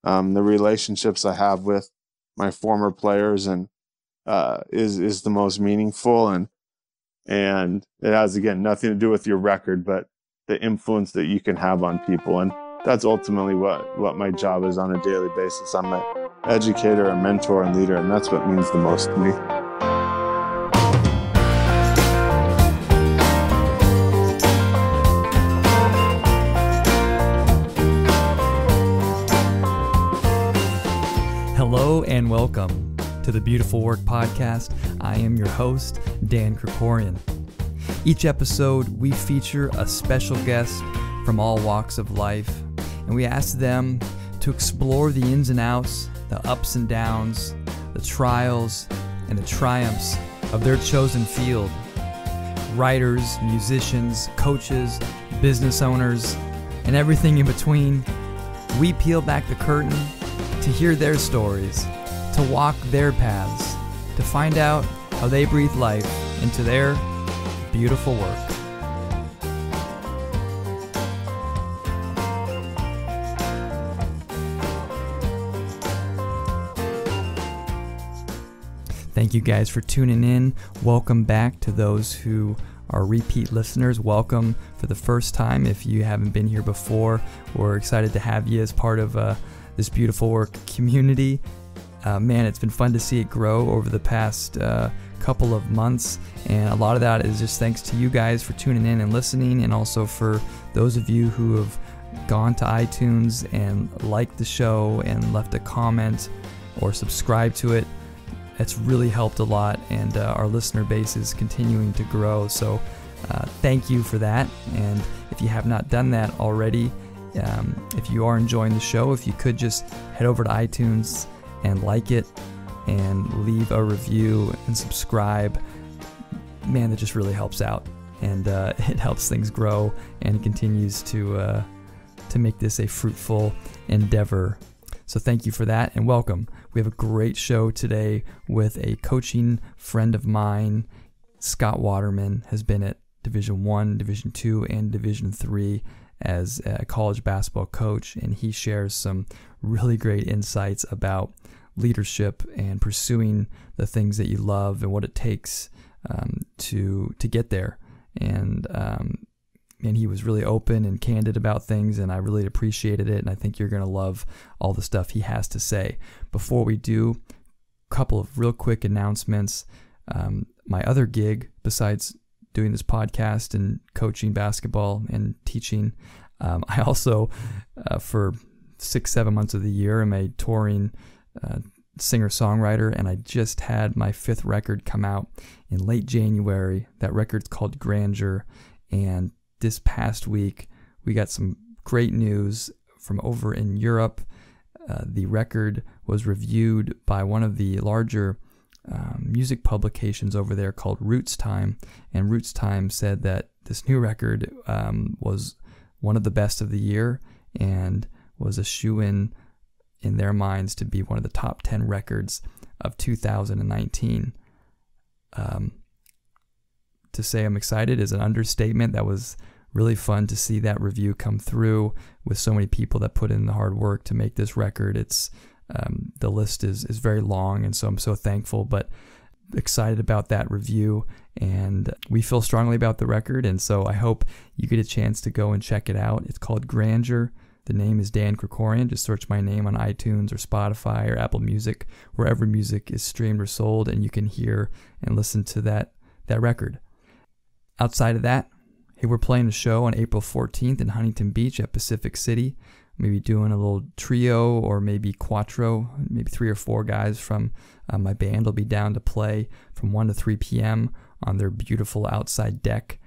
The relationships I have with my former players and is the most meaningful, and it has, again, nothing to do with your record, but the influence that you can have on people. And that's ultimately what my job is on a daily basis. I'm an educator, a mentor, and leader, and that's what means the most to me. Hello and welcome to the Beautiful Work Podcast. I am your host, Dan Krikorian. Each episode, we feature a special guest from all walks of life, and we ask them to explore the ins and outs, the ups and downs, the trials and the triumphs of their chosen field. Writers, musicians, coaches, business owners, and everything in between. We peel back the curtain to hear their stories, to walk their paths, to find out how they breathe life into their beautiful work. Thank you guys for tuning in. Welcome back to those who are repeat listeners. Welcome for the first time. If you haven't been here before, we're excited to have you as part of this beautiful work community. Man, it's been fun to see it grow over the past couple of months, and a lot of that is just thanks to you guys for tuning in and listening, and also for those of you who have gone to iTunes and liked the show and left a comment or subscribed to it. It's really helped a lot, and our listener base is continuing to grow, so thank you for that. And if you have not done that already, if you are enjoying the show, if you could just head over to iTunes and like it and leave a review and subscribe, man, that just really helps out, and it helps things grow and continues to make this a fruitful endeavor. So thank you for that, and welcome. We have a great show today with a coaching friend of mine. Scott Waterman has been at Division I, Division II, and Division III as a college basketball coach, and he shares some really great insights about leadership and pursuing the things that you love and what it takes to get there. And he was really open and candid about things, and I really appreciated it, and I think you're going to love all the stuff he has to say. Before we do, a couple of real quick announcements. My other gig, besides doing this podcast and coaching basketball and teaching, I also, for 6-7 months of the year, am a touring singer-songwriter, and I just had my 5th record come out in late January. That record's called Grandeur, and this past week we got some great news from over in Europe. The record was reviewed by one of the larger music publications over there called Roots Time, and Roots Time said that this new record was one of the best of the year and was a shoo-in in their minds to be one of the top 10 records of 2019. To say I'm excited is an understatement. That was really fun to see that review come through with so many people that put in the hard work to make this record. It's the list is very long, and so I'm so thankful, but excited about that review, and we feel strongly about the record, and so I hope you get a chance to go and check it out. It's called Grandeur. The name is Dan Krikorian. Just search my name on iTunes or Spotify or Apple Music, wherever music is streamed or sold, and you can hear and listen to that record. Outside of that, hey, we're playing a show on April 14th in Huntington Beach at Pacific City. Maybe doing a little trio or maybe quattro, maybe 3 or 4 guys from my band will be down to play from 1 to 3 p.m. on their beautiful outside deck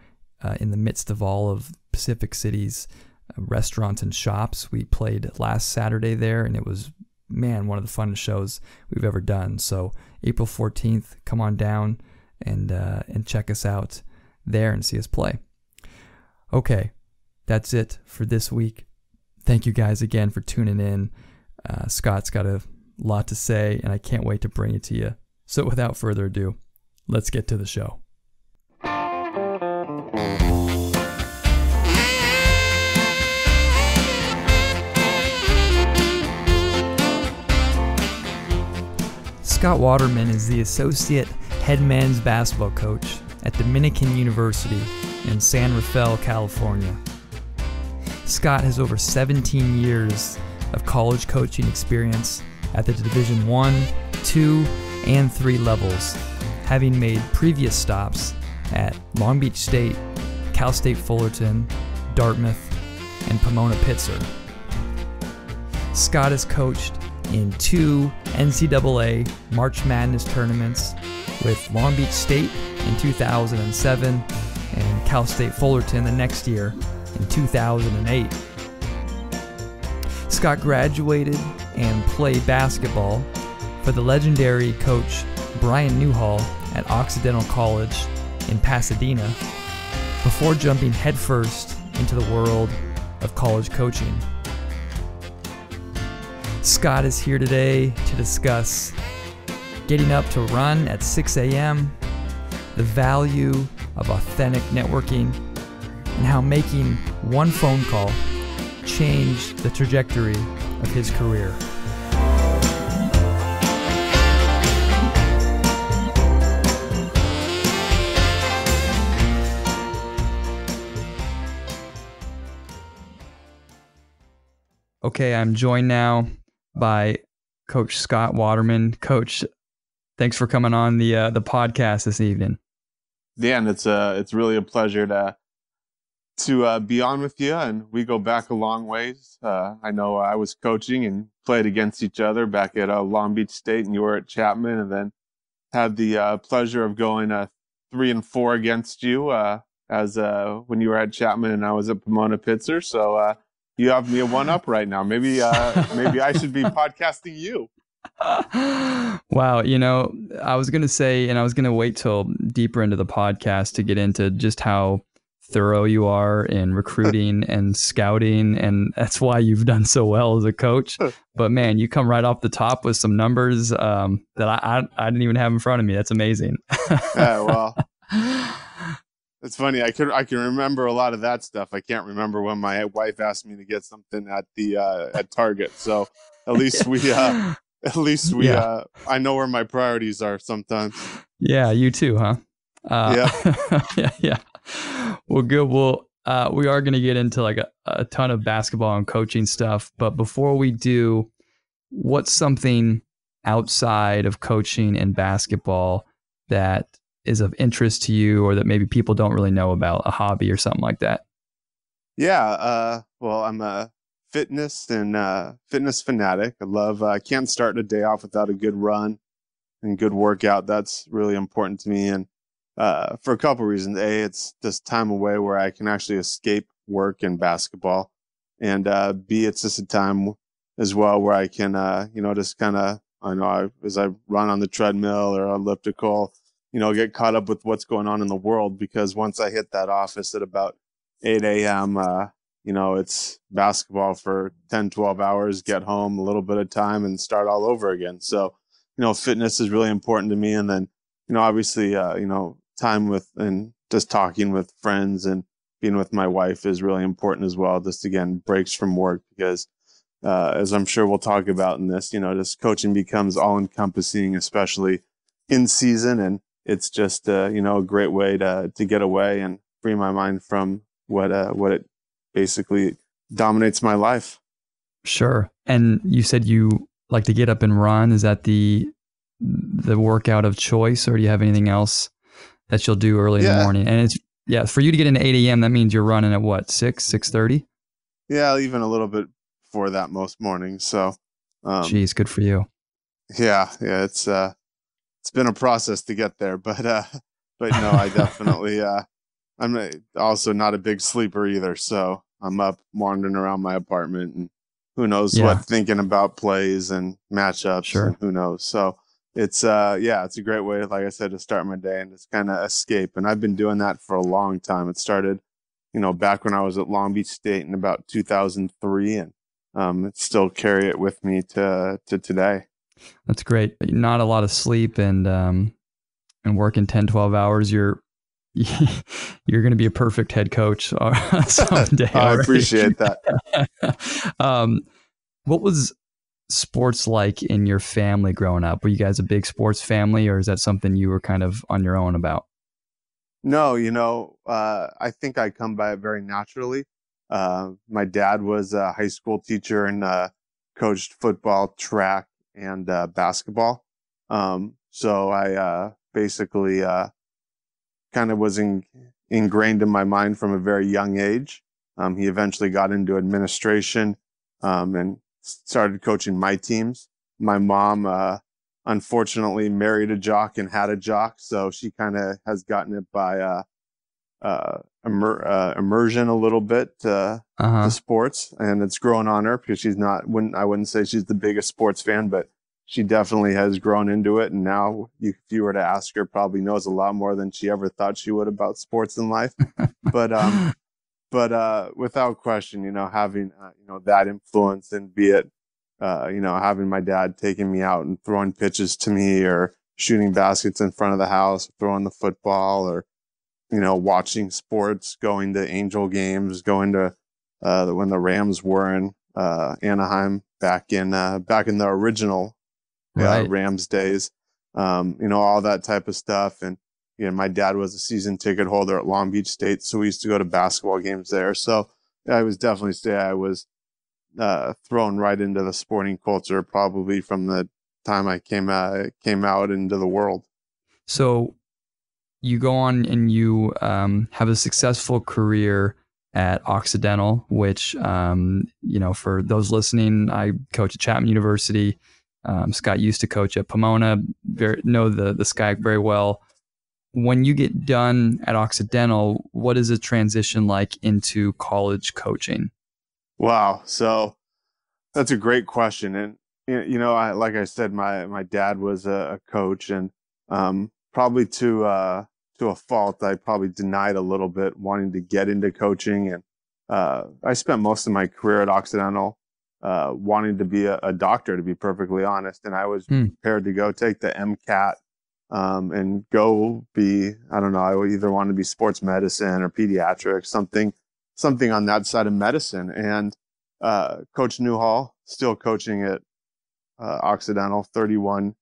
in the midst of all of Pacific City's restaurants and shops. We played last Saturday there, and it was, man, one of the funnest shows we've ever done. So April 14th, come on down and check us out there and see us play. Okay, that's it for this week. Thank you guys again for tuning in. Scott's got a lot to say, and I can't wait to bring it to you. So without further ado, let's get to the show. Scott Waterman is the associate head men's basketball coach at Dominican University in San Rafael, California. Scott has over 17 years of college coaching experience at the Division I, II, and III levels, having made previous stops at Long Beach State, Cal State Fullerton, Dartmouth, and Pomona Pitzer. Scott has coached in 2 NCAA March Madness tournaments with Long Beach State in 2007 and Cal State Fullerton the next year in 2008. Scott graduated and played basketball for the legendary coach Brian Newhall at Occidental College in Pasadena before jumping headfirst into the world of college coaching. Scott is here today to discuss getting up to run at 6 a.m., the value of authentic networking, and how making one phone call changed the trajectory of his career. Okay, I'm joined now by Coach Scott Waterman. Coach, thanks for coming on the podcast this evening. Dan, it's really a pleasure to be on with you, and we go back a long ways. I know I was coaching and played against each other back at Long Beach State, and you were at Chapman, and then had the pleasure of going 3-4 against you as when you were at Chapman and I was at Pomona Pitzer. So you have me a one-up right now. Maybe I should be podcasting you. Wow. You know, I was going to say, and I was going to wait till deeper into the podcast to get into just how thorough you are in recruiting and scouting. And that's why you've done so well as a coach. But man, you come right off the top with some numbers that I didn't even have in front of me. That's amazing. Yeah, well, it's funny. I can remember a lot of that stuff. I can't remember when my wife asked me to get something at the at Target. So at least I know where my priorities are sometimes. Yeah, you too, huh? Yeah. Yeah. Well, good. Well, we are going to get into like a ton of basketball and coaching stuff. But before we do, what's something outside of coaching and basketball that is of interest to you, or that maybe people don't really know about, a hobby or something like that? Yeah. Well, I'm a fitness fanatic. I love, can't start a day off without a good run and good workout. That's really important to me. And for a couple of reasons. A, it's this time away where I can actually escape work and basketball. And B, it's just a time as well where I can, just kind of, as I run on the treadmill or elliptical, get caught up with what's going on in the world. Because once I hit that office at about 8 a.m., it's basketball for 10, 12 hours, get home, a little bit of time, and start all over again. So, fitness is really important to me. And then, obviously, time with and just talking with friends and being with my wife is really important as well. Just, again, breaks from work, because as I'm sure we'll talk about in this, just coaching becomes all encompassing, especially in season. And it's just, a great way to get away and free my mind from what it basically dominates my life. Sure. And you said you like to get up and run. Is that the workout of choice, or do you have anything else that you'll do early in the morning? And it's for you to get into 8 a.m., that means you're running at what, 6:30? Yeah, even a little bit before that most mornings. So, geez, good for you. Yeah. It's been a process to get there, but no, I definitely, I'm also not a big sleeper either. So I'm up wandering around my apartment, and who knows what, thinking about plays and matchups. Sure. And who knows. So it's it's a great way, like I said, to start my day and just kind of escape. And I've been doing that for a long time. It started, back when I was at Long Beach State in about 2003, and still carry it with me to today. That's great. Not a lot of sleep and working 10, 12 hours. You're going to be a perfect head coach someday. I appreciate that. What was sports like in your family growing up? Were you guys a big sports family, or is that something you were kind of on your own about? No, I think I come by it very naturally. My dad was a high school teacher and coached football, track, and basketball. So I basically kind of was ingrained in my mind from a very young age. He eventually got into administration and started coaching my teams. My mom, unfortunately, married a jock and had a jock, so she kind of has gotten it by immersion a little bit to Uh-huh. sports, and it's grown on her because I wouldn't say she's the biggest sports fan, but she definitely has grown into it. And now, if you were to ask her, probably knows a lot more than she ever thought she would about sports in life. But without question, having that influence, and be it having my dad taking me out and throwing pitches to me, or shooting baskets in front of the house, throwing the football, or watching sports, going to Angel games, going to when the Rams were in Anaheim back in the original Right. Rams days, all that type of stuff. And my dad was a season ticket holder at Long Beach State, so we used to go to basketball games there. So I was definitely say I was thrown right into the sporting culture probably from the time I came out into the world. So you go on and you have a successful career at Occidental, which, for those listening, I coach at Chapman University. Scott used to coach at Pomona, know the Sky very well. When you get done at Occidental, what is the transition like into college coaching? Wow. So that's a great question. And, like I said, my dad was a coach, and probably to a fault, I probably denied a little bit wanting to get into coaching. And I spent most of my career at Occidental wanting to be a doctor, to be perfectly honest. And I was prepared to go take the MCAT and go be, I don't know, I would either want to be sports medicine or pediatrics, something on that side of medicine. And Coach Newhall, still coaching at Occidental, 31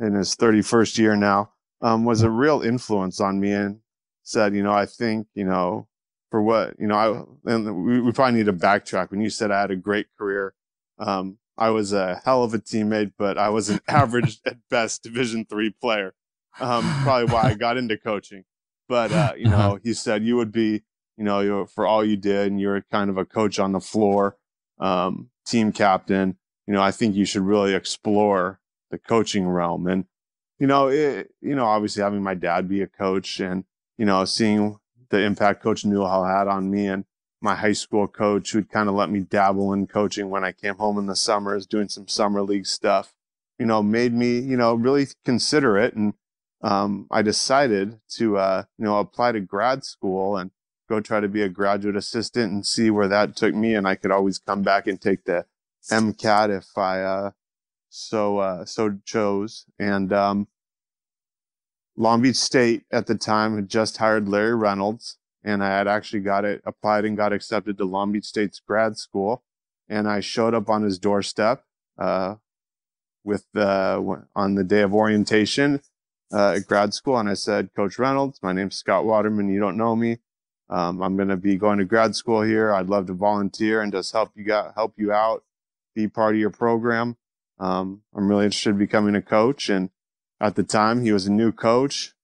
in his 31st year now, was a real influence on me, and said, I think, for what, and we probably need to backtrack. When you said I had a great career, I was a hell of a teammate, but I was an average at best Division III player. Probably why I got into coaching. But, he said you would be, for all you did, and you're kind of a coach on the floor, team captain, I think you should really explore the coaching realm. And, obviously having my dad be a coach, and, seeing the impact Coach Newhall had on me, and my high school coach who'd kind of let me dabble in coaching when I came home in the summers, doing some summer league stuff, made me, really consider it. And I decided to, apply to grad school and go try to be a graduate assistant and see where that took me. And I could always come back and take the MCAT if I so chose. And Long Beach State at the time had just hired Larry Reynolds, and I had actually applied and got accepted to Long Beach State's grad school. And I showed up on his doorstep on the day of orientation at grad school, and I said, "Coach Reynolds, my name's Scott Waterman. You don't know me. I'm going to be going to grad school here. I'd love to volunteer and just help you out, be part of your program. I'm really interested in becoming a coach." And at the time, he was a new coach.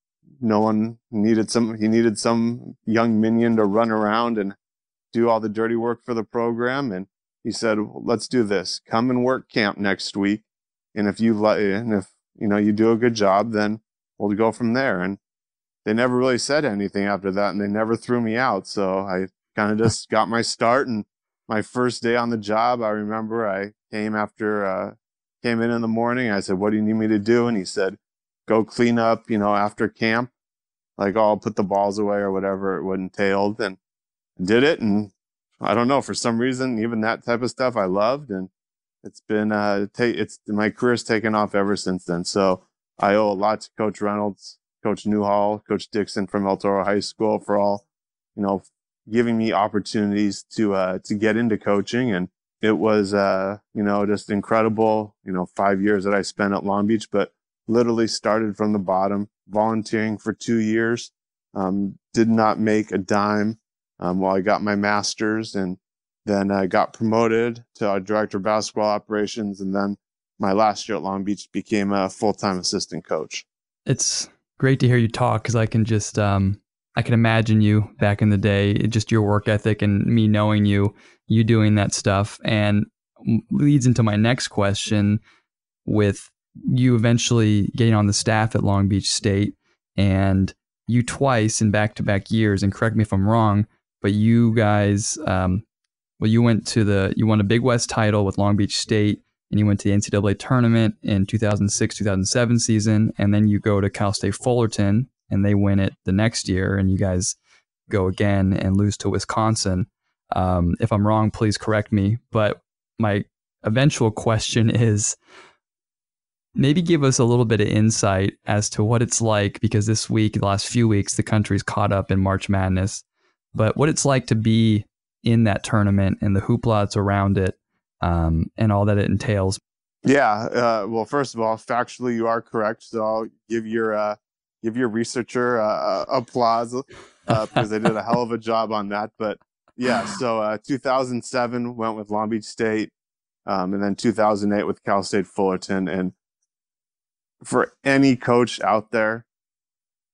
No one he needed some young minion to run around and do all the dirty work for the program. And he said, well, "Let's do this. Come and work camp next week. And if you you do a good job, then we'll go from there." And they never really said anything after that, and they never threw me out. So I kind of just got my start. And my first day on the job, I remember I came in the morning. I said, "What do you need me to do?" And he said, "Go clean up, after camp. Like, I'll put the balls away," or whatever it would entailed. And did it. And I don't know, for some reason, even that type of stuff I loved. And it's been, my career's taken off ever since then. So I owe a lot to Coach Reynolds, Coach Newhall, Coach Dixon from El Toro High School for all, giving me opportunities to get into coaching. And it was, just incredible, 5 years that I spent at Long Beach, but literally started from the bottom, volunteering for 2 years, did not make a dime while I got my master's, and then I got promoted to our director of basketball operations. And then my last year at Long Beach became a full-time assistant coach. It's great to hear you talk because I can just, I can imagine you back in the day, just your work ethic and me knowing you doing that stuff. And leads into my next question with you eventually getting on the staff at Long Beach State, and you twice in back-to-back years, and correct me if I'm wrong, but you guys, you won a Big West title with Long Beach State, and you went to the NCAA tournament in 2006-2007 season, and then you go to Cal State Fullerton, and they win it the next year, and you guys go again and lose to Wisconsin. If I'm wrong, please correct me. But my eventual question is, maybe give us a little bit of insight as to what it's like, because this week, the last few weeks, the country's caught up in March Madness, but what it's like to be in that tournament and the hoopla that's around it, and all that it entails. Yeah. Well, first of all, factually, you are correct. So I'll give your researcher applause because they did a hell of a job on that. But yeah, so 2007 went with Long Beach State, and then 2008 with Cal State Fullerton. And for any coach out there,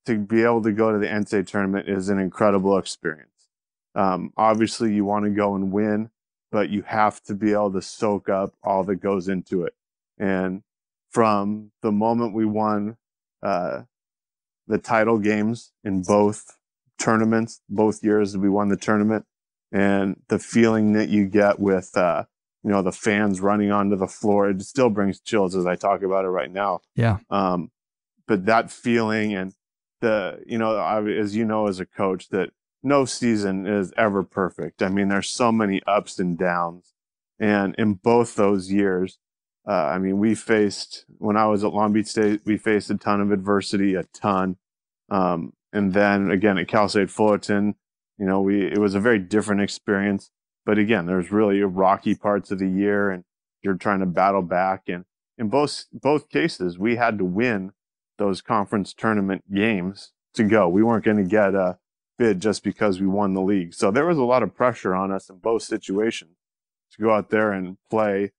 to be able to go to the NCAA tournament is an incredible experience. Obviously, you want to go and win, but you have to be able to soak up all that goes into it. And from the moment we won the title games in both tournaments, both years we won the tournament, and the feeling that you get with the fans running onto the floor, it still brings chills as I talk about it right now. Yeah. But that feeling, and as you know, as a coach, that no season is ever perfect. I mean, there's so many ups and downs. And in both those years, when I was at Long Beach State, we faced a ton of adversity, a ton. And then again, at Cal State Fullerton, it was a very different experience. But again, there's really rocky parts of the year, and you're trying to battle back. And in both cases, we had to win those conference tournament games to go. We weren't going to get a bid just because we won the league. So there was a lot of pressure on us in both situations to go out there and play,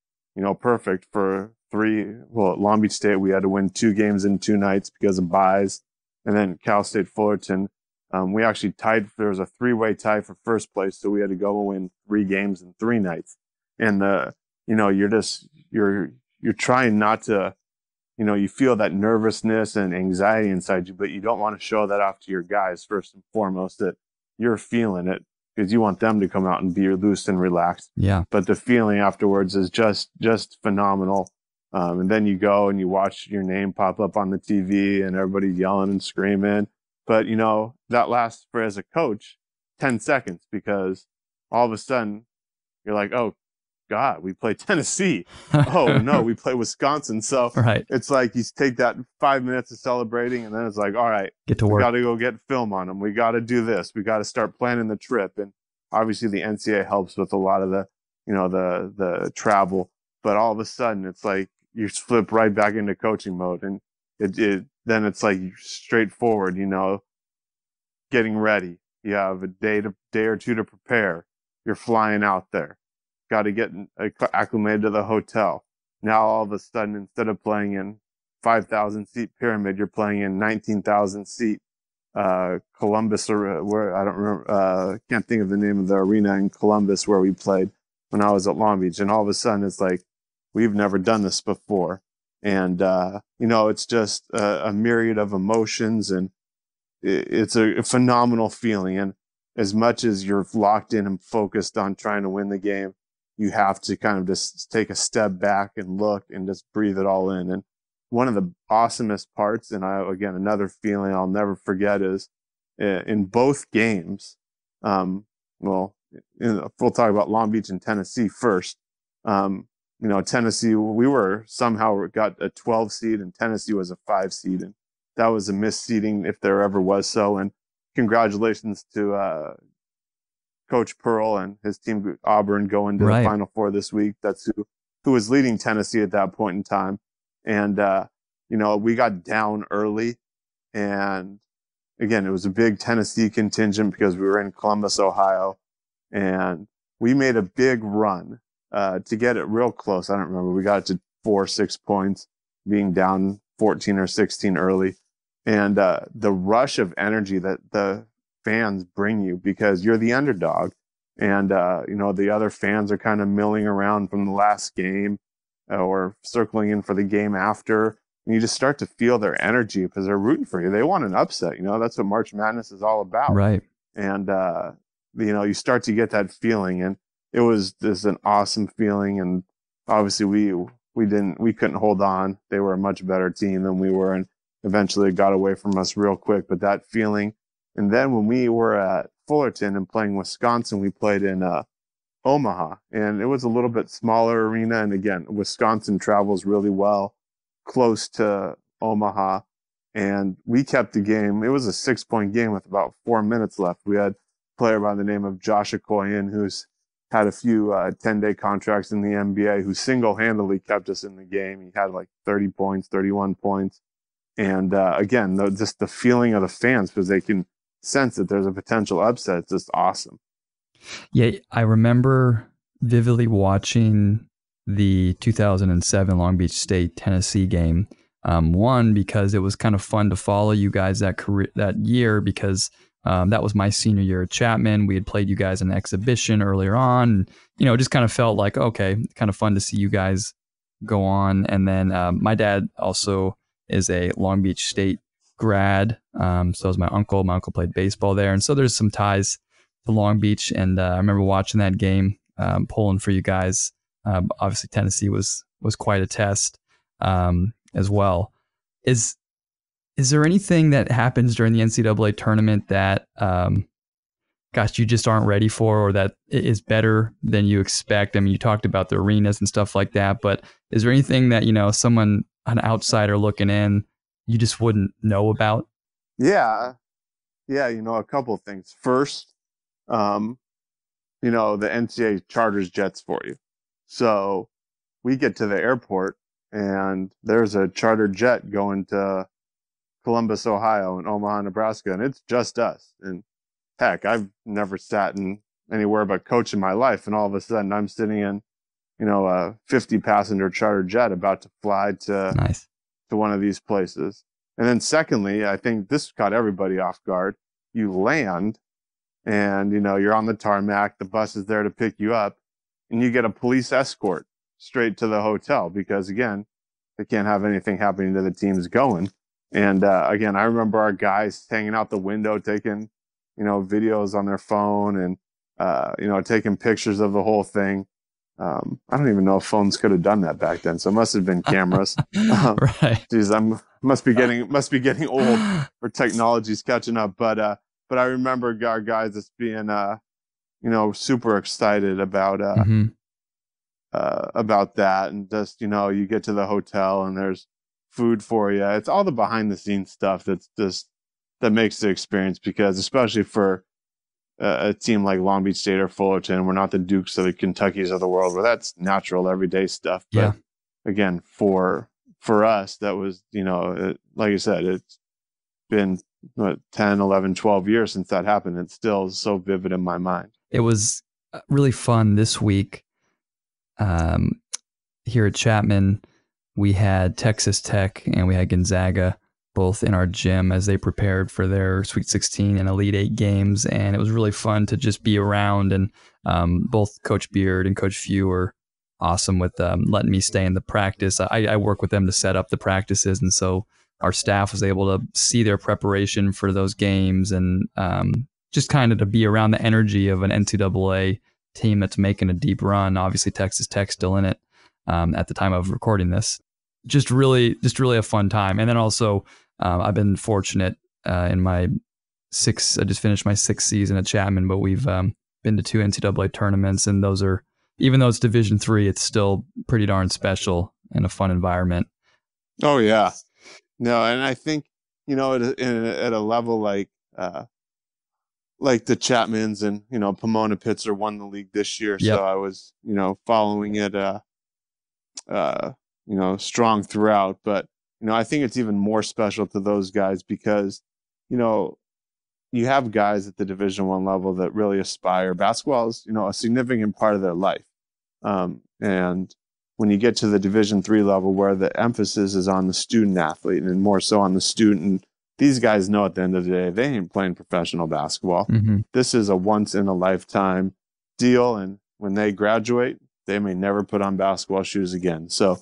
perfect for at Long Beach State, we had to win 2 games in 2 nights because of buys. And then Cal State Fullerton, we actually tied. There was a 3-way tie for first place. So we had to go and win 3 games in 3 nights. And, you're trying not to, you feel that nervousness and anxiety inside you, but you don't want to show that off to your guys first and foremost, that you're feeling it, because you want them to come out and be loose and relaxed. Yeah. But the feeling afterwards is just phenomenal. And then you go and you watch your name pop up on the TV and everybody's yelling and screaming. But, that lasts for, as a coach, 10 seconds, because all of a sudden you're like, oh, God, we play Tennessee. Oh, no, we play Wisconsin. So right. It's like you take that 5 minutes of celebrating, and then it's like, all right, get to work. We got to go get film on them. We got to do this. We got to start planning the trip. And obviously the NCAA helps with a lot of the travel. But all of a sudden, it's like you flip right back into coaching mode. And then it's like straightforward, getting ready. You have a day or two to prepare. You're flying out there. Got to get acclimated to the hotel. Now all of a sudden, instead of playing in 5,000 seat Pyramid, you're playing in 19,000 seat Columbus, or where I don't remember. Can't think of the name of the arena in Columbus where we played when I was at Long Beach. And all of a sudden, it's like we've never done this before, and it's just a myriad of emotions, and it's a phenomenal feeling. And as much as you're locked in and focused on trying to win the game, you have to kind of just take a step back and look and just breathe it all in. And one of the awesomest parts, and another feeling I'll never forget, is in both games. We'll talk about Long Beach and Tennessee first. Tennessee, we were somehow got a 12 seed, and Tennessee was a 5 seed, and that was a misseeding if there ever was so. And congratulations to Coach Pearl and his team Auburn going to the Right. Final Four this week. That's who was leading Tennessee at that point in time. And we got down early, and again, it was a big Tennessee contingent because we were in Columbus, Ohio, and we made a big run to get it real close. I don't remember. We got to 4-6 points, being down 14 or 16 early. And the rush of energy that the fans bring you because you're the underdog. And, the other fans are kind of milling around from the last game or circling in for the game after. And you just start to feel their energy because they're rooting for you. They want an upset. That's what March Madness is all about. Right. And, you start to get that feeling. And it was just an awesome feeling. And obviously we couldn't hold on. They were a much better team than we were. And eventually it got away from us real quick. But that feeling. And then when we were at Fullerton and playing Wisconsin, we played in Omaha, and it was a little bit smaller arena. And again, Wisconsin travels really well close to Omaha, and we kept the game. It was a 6-point game with about 4 minutes left. We had a player by the name of Josh Krikorian, who's had a few 10-day contracts in the NBA, who single-handedly kept us in the game. He had like 30 points, 31 points. And again, just the feeling of the fans, because they can sense that there's a potential upset. It's just awesome. Yeah, I remember vividly watching the 2007 Long Beach State Tennessee game. One, because it was kind of fun to follow you guys that year, because that was my senior year at Chapman. We had played you guys in an exhibition earlier on. It just kind of felt like, okay, kind of fun to see you guys go on. And then my dad also is a Long Beach State grad. So is my uncle. My uncle played baseball there. And so there's some ties to Long Beach. And I remember watching that game, pulling for you guys. Obviously Tennessee was quite a test as well. Is there anything that happens during the NCAA tournament that, you just aren't ready for, or that is better than you expect? I mean, you talked about the arenas and stuff like that, but is there anything that, an outsider looking in, you just wouldn't know about? Yeah. A couple of things. First, the NCAA charters jets for you. So we get to the airport and there's a charter jet going to Columbus, Ohio and Omaha, Nebraska, and it's just us. And heck, I've never sat in anywhere but coach in my life. And all of a sudden I'm sitting in, a 50 passenger charter jet about to fly to one of these places. And then secondly, I think this caught everybody off guard. You land and, you're on the tarmac, the bus is there to pick you up, and you get a police escort straight to the hotel because, again, they can't have anything happening to the teams going. And, again, I remember our guys hanging out the window, taking, videos on their phone and, taking pictures of the whole thing. I don't even know if phones could have done that back then. So it must have been cameras. Right. Geez, must be getting old, or technology's catching up. But I remember our guys just being, super excited about that. And just, you get to the hotel and there's food for you. It's all the behind the scenes stuff that makes the experience, because especially for a team like Long Beach State or Fullerton, we're not the Dukes or the Kentuckys of the world where that's natural everyday stuff. But again, for us, that was, like I said, it's been 10, 11, 12 years since that happened. It's still so vivid in my mind. It was really fun this week. Here at Chapman, we had Texas Tech and we had Gonzaga both in our gym as they prepared for their Sweet 16 and Elite 8 games. And it was really fun to just be around. And both Coach Beard and Coach Few were awesome with letting me stay in the practice. I work with them to set up the practices. And so our staff was able to see their preparation for those games and just kind of to be around the energy of an NCAA team that's making a deep run. Obviously, Texas Tech still in it at the time of recording this. Just really a fun time. And then also, I've been fortunate in my I just finished my 6th season at Chapman, but we've been to 2 NCAA tournaments, and those are, even though it's Division III, it's still pretty darn special and a fun environment. Oh yeah, no, and I think at a level like like the Chapmans and, Pomona Pitzer won the league this year. Yep. So I was, following it, strong throughout. But, I think it's even more special to those guys because, you know, you have guys at the Division I level that really aspire. Basketball is, a significant part of their life. And when you get to the Division III level where the emphasis is on the student athlete and more so on the student, these guys know at the end of the day, they ain't playing professional basketball. Mm-hmm. This is a once in a lifetime deal. And when they graduate, they may never put on basketball shoes again. So,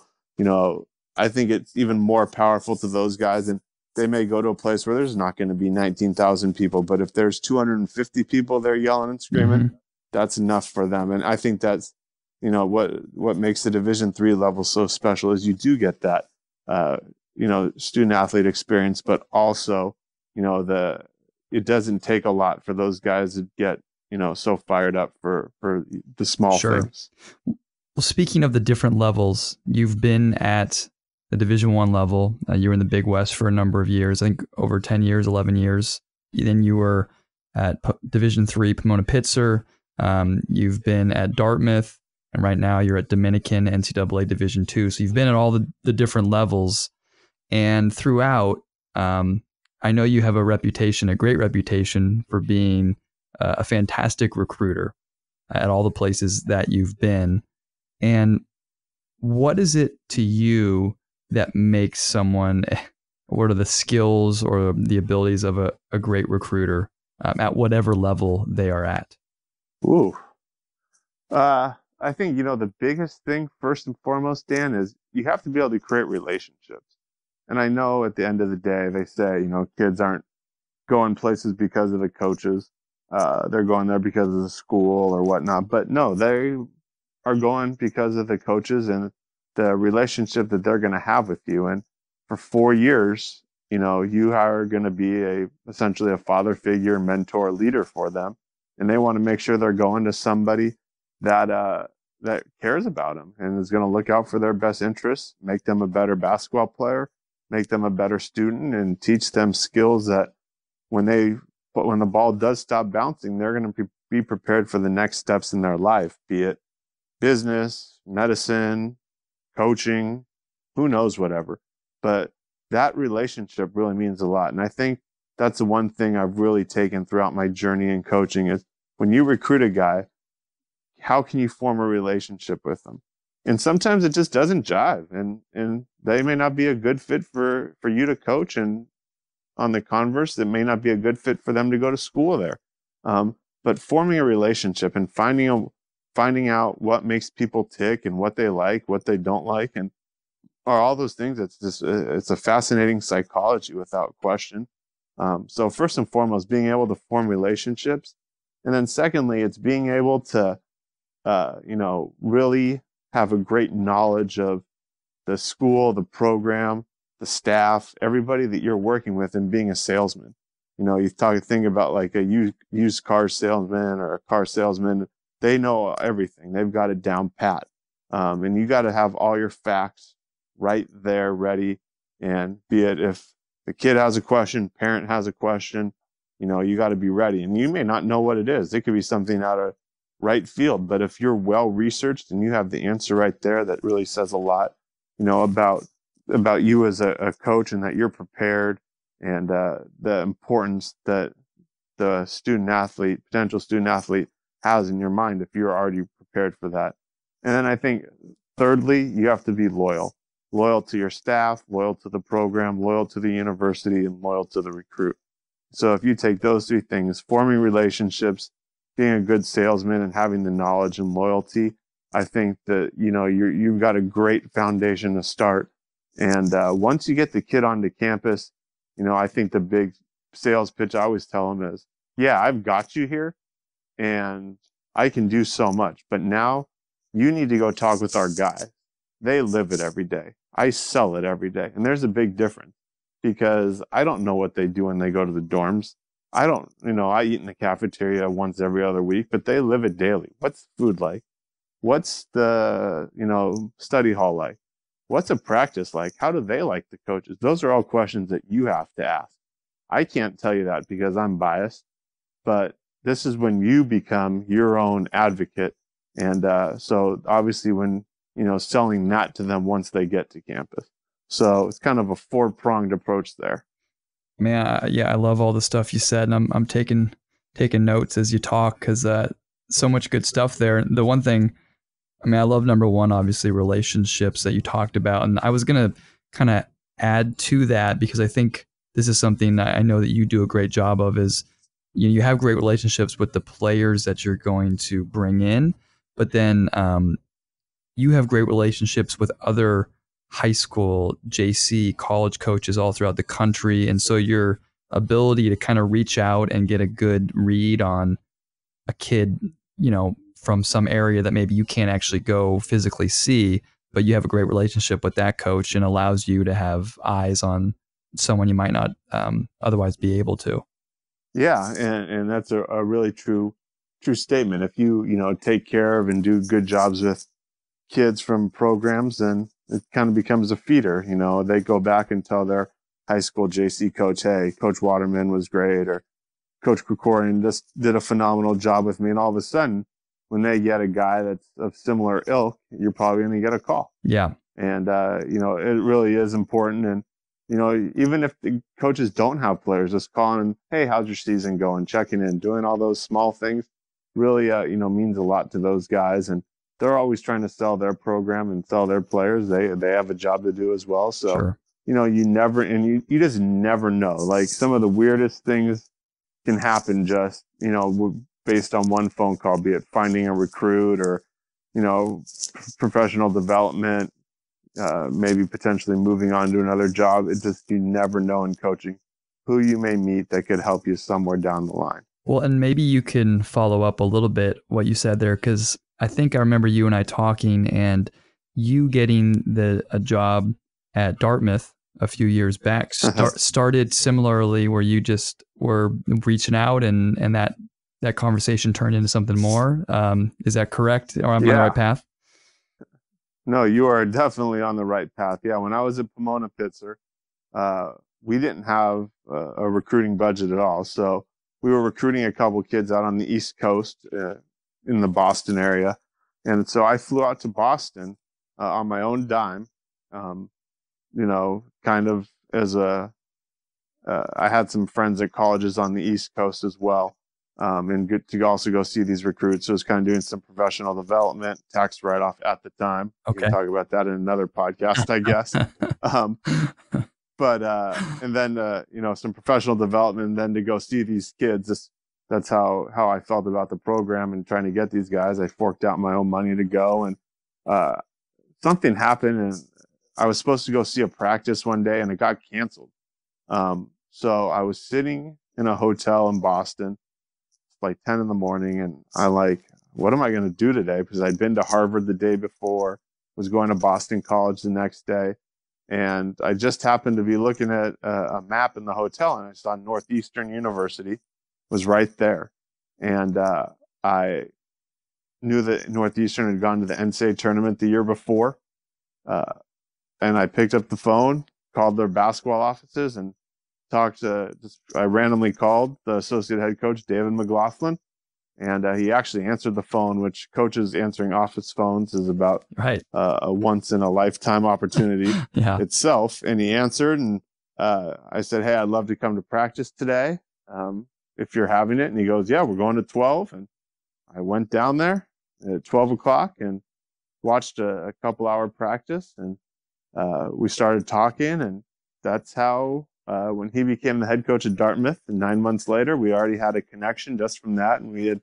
I think it's even more powerful to those guys. And they may go to a place where there's not going to be 19,000 people, but if there's 250 people there yelling and screaming, Mm-hmm. that's enough for them. And I think that's, what makes the Division III level so special is you do get that, student athlete experience, but also, it doesn't take a lot for those guys to get, so fired up for the small things. Well, speaking of the different levels, you've been at the Division I level. You were in the Big West for a number of years, I think over 10 years, 11 years. Then you were at Division III Pomona Pitzer. You've been at Dartmouth, and right now you're at Dominican NCAA Division II. So you've been at all the different levels. And throughout, I know you have a great reputation for being a fantastic recruiter at all the places that you've been. And what is it to you that makes someone, what are the skills or the abilities of a great recruiter at whatever level they are at? Ooh. I think, the biggest thing, first and foremost, Dan, is you have to be able to create relationships. And I know at the end of the day, they say, kids aren't going places because of the coaches. They're going there because of the school or whatnot. But no, they are going because of the coaches and the relationship that they're going to have with you. And for 4 years, you are going to be essentially a father figure, mentor, leader for them. And they want to make sure they're going to somebody that cares about them and is going to look out for their best interests, make them a better basketball player, make them a better student, and teach them skills that when the ball does stop bouncing, they're going to be prepared for the next steps in their life, be it business, medicine, coaching, who knows, whatever. But that relationship really means a lot. And I think that's the one thing I've really taken throughout my journey in coaching is when you recruit a guy, how can you form a relationship with them? And sometimes it just doesn't jive and they may not be a good fit for you to coach. And on the converse, it may not be a good fit for them to go to school there. But forming a relationship and finding out what makes people tick and what they like, what they don't like, and are all those things. It's a fascinating psychology without question. So first and foremost, being able to form relationships. And then secondly, it's being able to, really have a great knowledge of the school, the program, the staff, everybody that you're working with, and being a salesman. Think about like a used car salesman or a car salesman. They know everything. They've got it down pat. And you got to have all your facts right there ready. And be it if the kid has a question, parent has a question, you got to be ready. And you may not know what it is. It could be something out of right field. But if you're well researched and you have the answer right there, that really says a lot, about you as a coach, and that you're prepared, and the importance that the potential student athlete has in your mind if you're already prepared for that. And then I think thirdly, you have to be loyal to your staff, loyal to the program, loyal to the university, and loyal to the recruit. So if you take those three things, forming relationships, being a good salesman, and having the knowledge and loyalty, I think that, you've got a great foundation to start. And once you get the kid onto campus, I think the big sales pitch I always tell them is, yeah, I've got you here and I can do so much, but now you need to go talk with our guys. They live it every day. I sell it every day. And there's a big difference because I don't know what they do when they go to the dorms. I don't, I eat in the cafeteria once every other week, but they live it daily. What's food like? What's the, study hall like? What's a practice like? How do they like the coaches? Those are all questions that you have to ask. I can't tell you that because I'm biased, but this is when you become your own advocate. And so obviously when, selling that to them once they get to campus. So it's kind of a 4-pronged approach there. Man, yeah, I love all the stuff you said, and I'm taking notes as you talk, because so much good stuff there. The one thing, I mean, I love number one, obviously, relationships that you talked about, and I was gonna kind of add to that, because I think this is something that I know that you do a great job of, is you have great relationships with the players that you're going to bring in, but then you have great relationships with other high school, JC, college coaches all throughout the country. And so your ability to kind of reach out and get a good read on a kid, from some area that maybe you can't actually go physically see, but you have a great relationship with that coach, and allows you to have eyes on someone you might not otherwise be able to. Yeah. And that's a really true statement. If you, take care of and do good jobs with kids from programs, then it kind of becomes a feeder. They go back and tell their high school JC coach, hey, Coach Waterman was great, or Coach Krikorian just did a phenomenal job with me. And all of a sudden, when they get a guy that's of similar ilk, you're probably going to get a call. Yeah. And, it really is important. And, even if the coaches don't have players, just calling them, hey, how's your season going? Checking in, doing all those small things really, means a lot to those guys. And they're always trying to sell their program and sell their players. They have a job to do as well. So, sure. You just never know. Like, some of the weirdest things can happen just, based on one phone call, be it finding a recruit or, professional development, maybe potentially moving on to another job. It just, you never know in coaching who you may meet that could help you somewhere down the line. Well, and maybe you can follow up a little bit what you said there, because I think I remember you and I talking, and you getting a job at Dartmouth a few years back started similarly, where you just were reaching out, and that conversation turned into something more. Is that correct? Or am I on the right path? No, you are definitely on the right path. Yeah, when I was at Pomona Pitzer, we didn't have a recruiting budget at all. So we were recruiting a couple kids out on the East Coast in the Boston area. And so I flew out to Boston on my own dime, kind of as I had some friends at colleges on the East Coast as well. And good to also go see these recruits. So I was kind of doing some professional development, tax write-off at the time. Okay. We can talk about that in another podcast, I guess. And then, some professional development, and then to go see these kids. That's how I felt about the program and trying to get these guys. I forked out my own money to go, and something happened, and I was supposed to go see a practice one day, and it got canceled. So I was sitting in a hotel in Boston, like 10 in the morning, and what am I going to do today? Because I'd been to Harvard the day before, was going to Boston College the next day. And I just happened to be looking at a map in the hotel, and I saw Northeastern University was right there. And I knew that Northeastern had gone to the NCAA tournament the year before. And I picked up the phone, called their basketball offices, and I randomly called the associate head coach, David McLaughlin, and he actually answered the phone, which coaches answering office phones is about a once in a lifetime opportunity itself. And he answered, and I said, hey, I'd love to come to practice today if you're having it. And he goes, yeah, we're going to 12. And I went down there at 12 o'clock and watched a couple hour practice, and we started talking, and that's how when he became the head coach at Dartmouth, and 9 months later, we already had a connection just from that. And we had,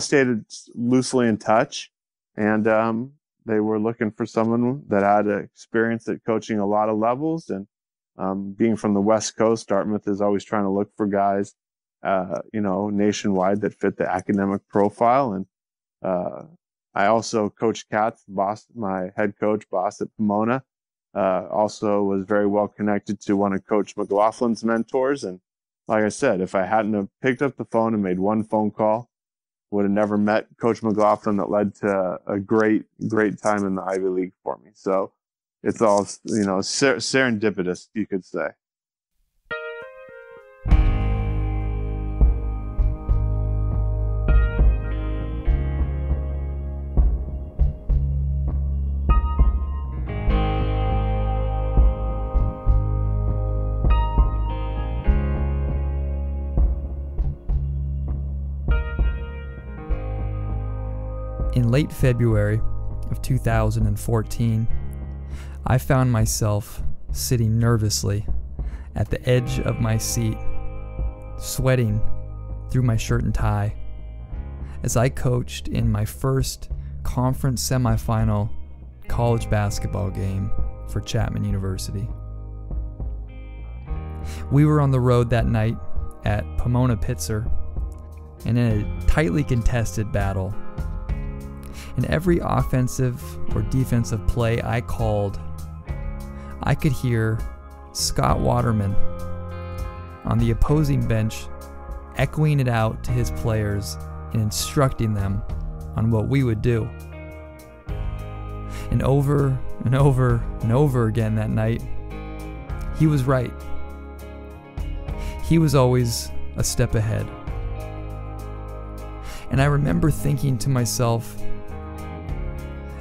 stayed loosely in touch, and they were looking for someone that had experience at coaching a lot of levels. And being from the West Coast, Dartmouth is always trying to look for guys, nationwide that fit the academic profile. And I also coached Katz, my head coach, boss at Pomona. Also was very well connected to one of Coach McLaughlin's mentors. And like I said, if I hadn't have picked up the phone and made one phone call, would have never met Coach McLaughlin. That led to a great time in the Ivy League for me. So it's all, serendipitous, you could say. late February of 2014, I found myself sitting nervously at the edge of my seat, sweating through my shirt and tie, as I coached in my first conference semifinal college basketball game for Chapman University. We were on the road that night at Pomona Pitzer, and in a tightly contested battle. In every offensive or defensive play I called, I could hear Scott Waterman on the opposing bench echoing it out to his players and instructing them on what we would do. And over and over and over again that night, he was right. He was always a step ahead. And I remember thinking to myself,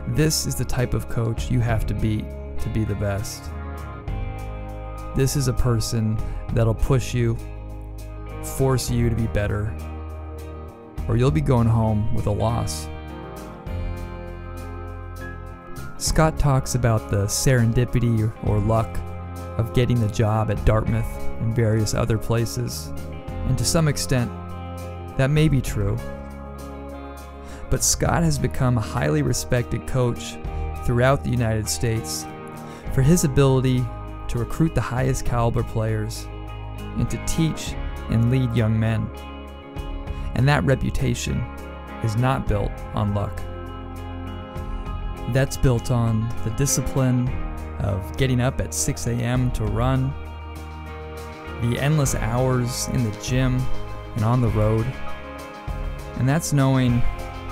this is the type of coach you have to be the best. This is a person that'll push you, force you to be better, or you'll be going home with a loss. Scott talks about the serendipity or luck of getting the job at Dartmouth and various other places, and to some extent, that may be true. But Scott has become a highly respected coach throughout the United States for his ability to recruit the highest caliber players and to teach and lead young men. And that reputation is not built on luck. That's built on the discipline of getting up at 6 a.m. to run, the endless hours in the gym and on the road, and that's knowing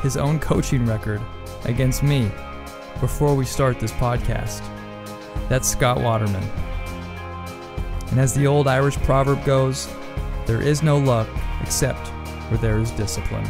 his own coaching record against me before we start this podcast. That's Scott Waterman. And as the old Irish proverb goes, there is no luck except where there is discipline.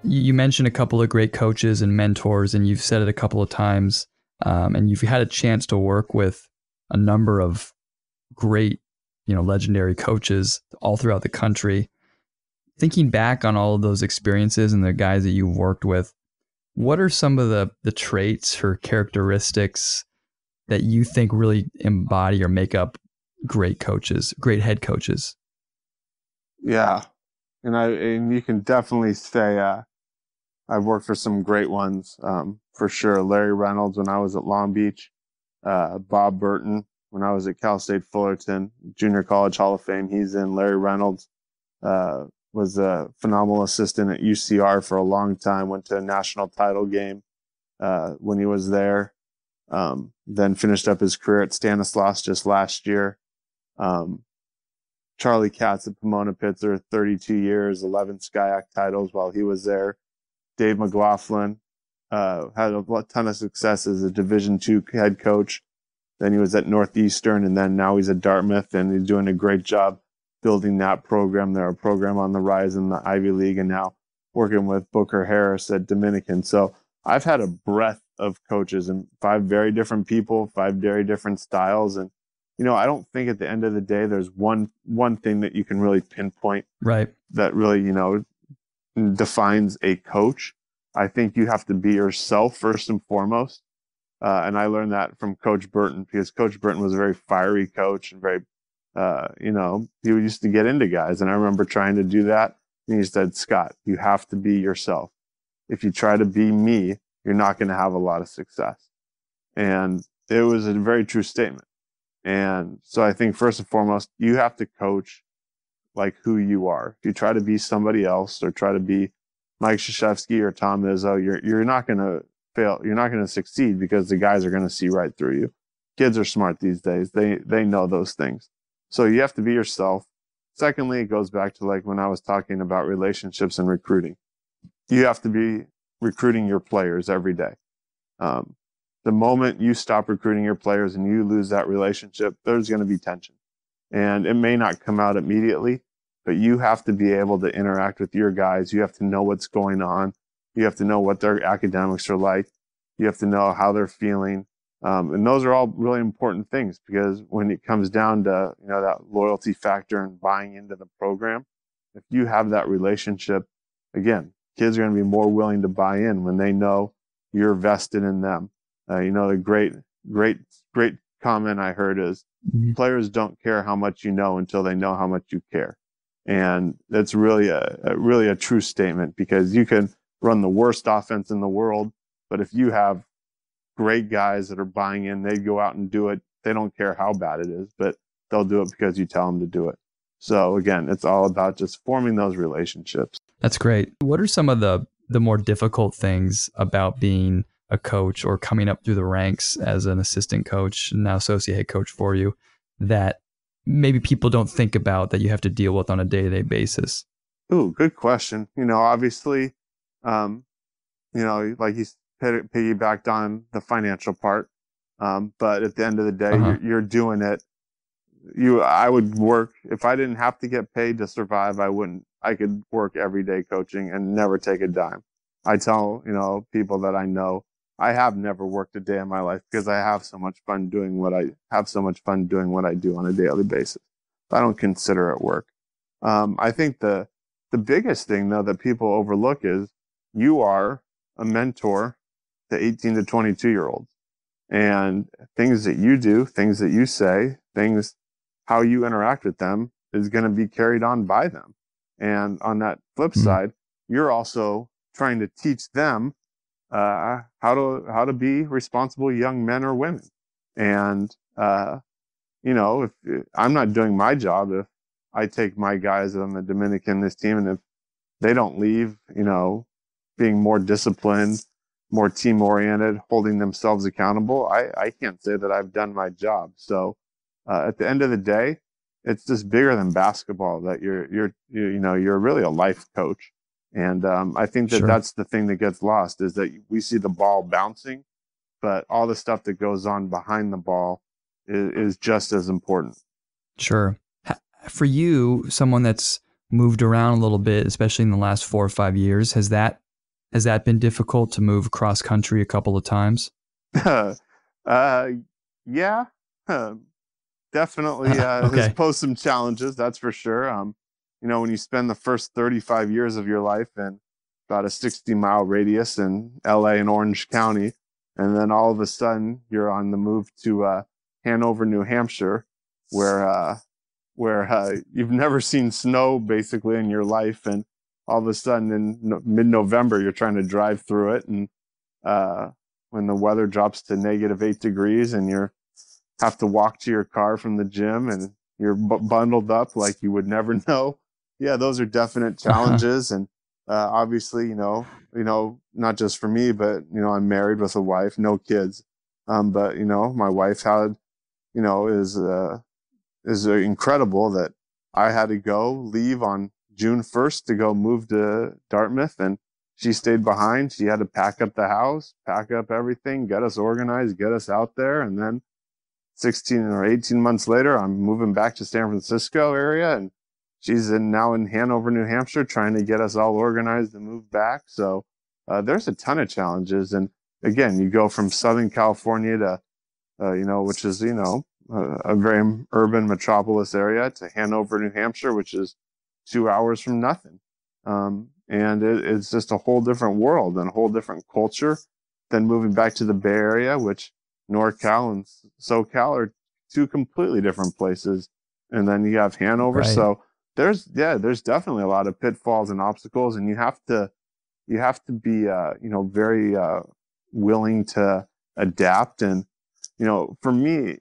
You mentioned a couple of great coaches and mentors, and you've said it a couple of times, and you've had a chance to work with a number of great, legendary coaches all throughout the country. Thinking back on all of those experiences and the guys that you've worked with, what are some of the traits or characteristics that you think really embody or make up great coaches, great head coaches? Yeah, and you can definitely say I've worked for some great ones, for sure. Larry Reynolds when I was at Long Beach, Bob Burton when I was at Cal State Fullerton, Junior College Hall of Fame. He's in. Larry Reynolds was a phenomenal assistant at UCR for a long time. Went to a national title game when he was there. Then finished up his career at Stanislaus just last year. Charlie Katz at Pomona Pitzer, 32 years, 11 SCIAC titles while he was there. Dave McLaughlin had a ton of success as a Division II head coach. Then he was at Northeastern, and then now he's at Dartmouth, and he's doing a great job building that program. They're a program on the rise in the Ivy League, and now working with Booker Harris at Dominican. So I've had a breadth of coaches and 5 very different people, 5 very different styles. And, I don't think at the end of the day, there's one thing that you can really pinpoint, right, that really, defines a coach. I think you have to be yourself first and foremost. And I learned that from Coach Burton, because Coach Burton was a very fiery coach and very, he used to get into guys. And I remember trying to do that. And he said, Scott, you have to be yourself. If you try to be me, you're not going to have a lot of success. And it was a very true statement. And so I think first and foremost, you have to coach like who you are. If you try to be somebody else or try to be Mike Krzyzewski or Tom Izzo, you're not going to fail. You're not going to succeed, because the guys are going to see right through you. Kids are smart these days. They know those things. So you have to be yourself. Secondly, it goes back to like when I was talking about relationships and recruiting. You have to be recruiting your players every day. The moment you stop recruiting your players and you lose that relationship, there's going to be tension. And it may not come out immediately, but you have to be able to interact with your guys. You have to know what's going on. You have to know what their academics are like. You have to know how they're feeling. And those are all really important things, because when it comes down to, that loyalty factor and buying into the program, if you have that relationship, again, kids are going to be more willing to buy in when they know you're vested in them. The great comment I heard is, players don't care how much you know until they know how much you care. And that's really a true statement, because you can run the worst offense in the world, but if you have great guys that are buying in, they go out and do it. They don't care how bad it is, but they'll do it because you tell them to do it. So again, it's all about just forming those relationships. That's great. What are some of the more difficult things about being a coach or coming up through the ranks as an assistant coach, now associate head coach for you, that maybe people don't think about that you have to deal with on a day-to-day basis? Ooh, good question. Obviously, like you piggybacked on the financial part. But at the end of the day, you're doing it. I would work, if I didn't have to get paid to survive, I could work every day coaching and never take a dime. I tell, people that I know, I have never worked a day in my life, because I have so much fun doing what I do on a daily basis. I don't consider it work. I think the biggest thing, though, that people overlook is you are a mentor to 18 to 22-year-olds. And things that you do, things that you say, how you interact with them is going to be carried on by them. And on that flip side, you're also trying to teach them how to be responsible young men or women. And, if I'm not doing my job, if I take my guys on the Dominican, this team, and if they don't leave, being more disciplined, more team oriented, holding themselves accountable, I can't say that I've done my job. So at the end of the day, it's just bigger than basketball, that you're really a life coach. And I think that that's the thing that gets lost, is that we see the ball bouncing, but all the stuff that goes on behind the ball is just as important. Sure. For you, someone that's moved around a little bit, especially in the last 4 or 5 years, has that been difficult to move cross country a couple of times? Yeah, definitely. Has posed some challenges, that's for sure. When you spend the first 35 years of your life in about a 60-mile radius in LA and Orange County, and then all of a sudden you're on the move to Hanover, New Hampshire, where you've never seen snow basically in your life, and all of a sudden in mid-November you're trying to drive through it, and when the weather drops to -8 degrees and you have to walk to your car from the gym and you're bundled up like you would never know. Yeah, those are definite challenges. And obviously, not just for me, but I'm married with a wife, no kids. But my wife had, is incredible that I had to leave on June 1st to go move to Dartmouth, and she stayed behind. She had to pack up the house, pack up everything, get us organized, get us out there. And then 16 or 18 months later, I'm moving back to San Francisco area, and she's now in Hanover, New Hampshire, trying to get us all organized to move back. So there's a ton of challenges. And again, you go from Southern California to, which is, a very urban metropolis area, to Hanover, New Hampshire, which is 2 hours from nothing. And it's just a whole different world and a whole different culture than moving back to the Bay Area, which NorCal and SoCal are two completely different places. And then you have Hanover. Right. So there's definitely a lot of pitfalls and obstacles, and you have to be, very willing to adapt. And, for me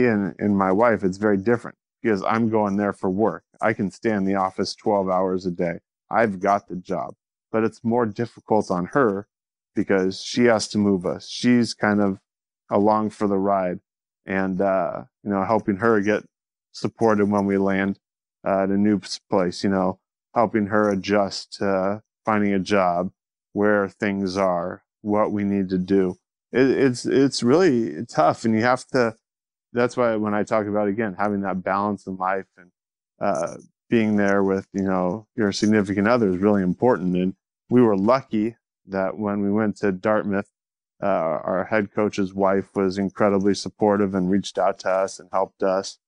and my wife, it's very different, because I'm going there for work. I can stay in the office 12 hours a day. I've got the job, but it's more difficult on her because she has to move us. She's kind of along for the ride, and, helping her get supported when we land at a new place, helping her adjust to finding a job, where things are, what we need to do. It's really tough, and you have to. That's why when I talk about, again, having that balance in life and being there with, your significant other is really important. And we were lucky that when we went to Dartmouth, our head coach's wife was incredibly supportive and reached out to us and helped us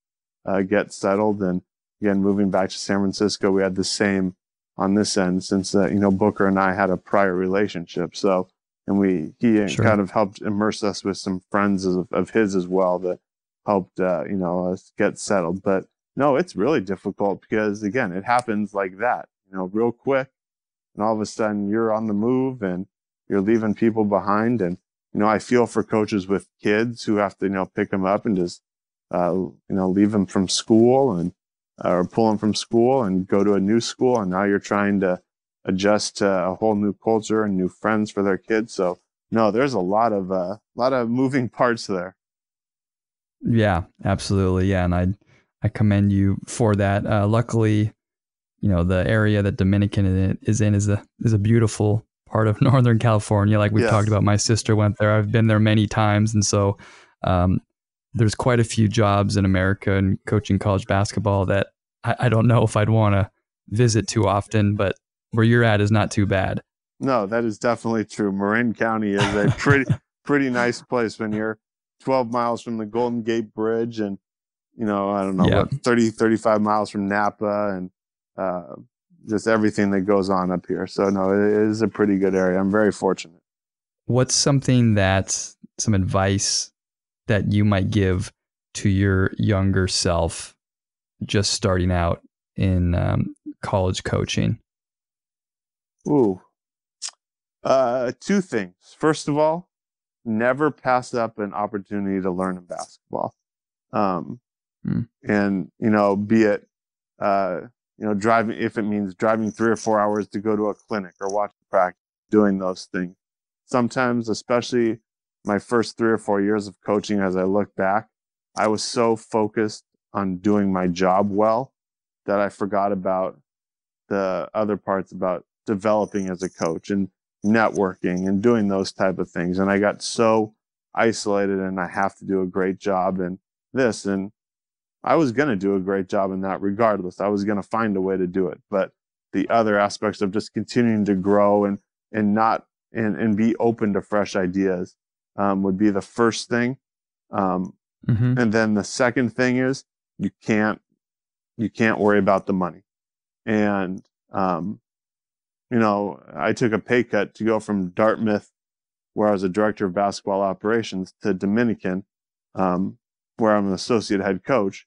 get settled. And again, moving back to San Francisco, we had the same on this end, since Booker and I had a prior relationship. So, and he Sure. kind of helped immerse us with some friends of his as well that helped us get settled. But no, it's really difficult because again, it happens like that, real quick, and all of a sudden you're on the move and you're leaving people behind. And I feel for coaches with kids who have to pick them up and just leave them from school and or pull them from school and go to a new school, and now you're trying to adjust to a whole new culture and new friends for their kids. So no, there's a lot of moving parts there. Yeah, absolutely. Yeah, and I commend you for that. Luckily, the area that Dominican is in is a beautiful part of Northern California. Like we've talked about, my sister went there. I've been there many times, and so there's quite a few jobs in America and coaching college basketball that I don't know if I'd want to visit too often, but where you're at is not too bad. No, that is definitely true. Marin County is a pretty nice place when you're 12 miles from the Golden Gate Bridge and, I don't know, what, 30, 35 miles from Napa and just everything that goes on up here. So no, it is a pretty good area. I'm very fortunate. What's some advice that you might give to your younger self just starting out in college coaching? Ooh. Two things. First of all, never pass up an opportunity to learn in basketball. And, be it, driving, if it means driving 3 or 4 hours to go to a clinic or watch practice, doing those things. Sometimes, especially my first 3 or 4 years of coaching, as I look back, I was so focused on doing my job well that I forgot about the other parts about developing as a coach and networking and doing those type of things. And I got so isolated and I have to do a great job in this. And I was going to do a great job in that regardless. I was going to find a way to do it. But the other aspects of just continuing to grow and be open to fresh ideas would be the first thing. And then the second thing is you can't worry about the money. And, I took a pay cut to go from Dartmouth, where I was a director of basketball operations, to Dominican, where I'm an associate head coach.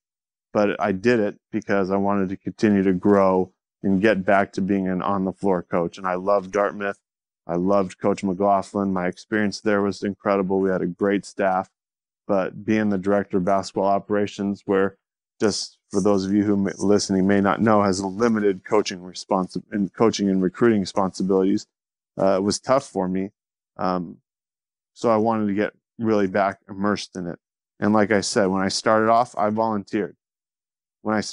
But I did it because I wanted to continue to grow and get back to being an on-the-floor coach. And I loved Dartmouth. I loved Coach McLaughlin. My experience there was incredible. We had a great staff. But being the director of basketball operations, where, just for those of you who listening may not know, has a limited coaching and recruiting responsibilities, was tough for me. So I wanted to get really back immersed in it. And like I said, when I started off, I volunteered. When I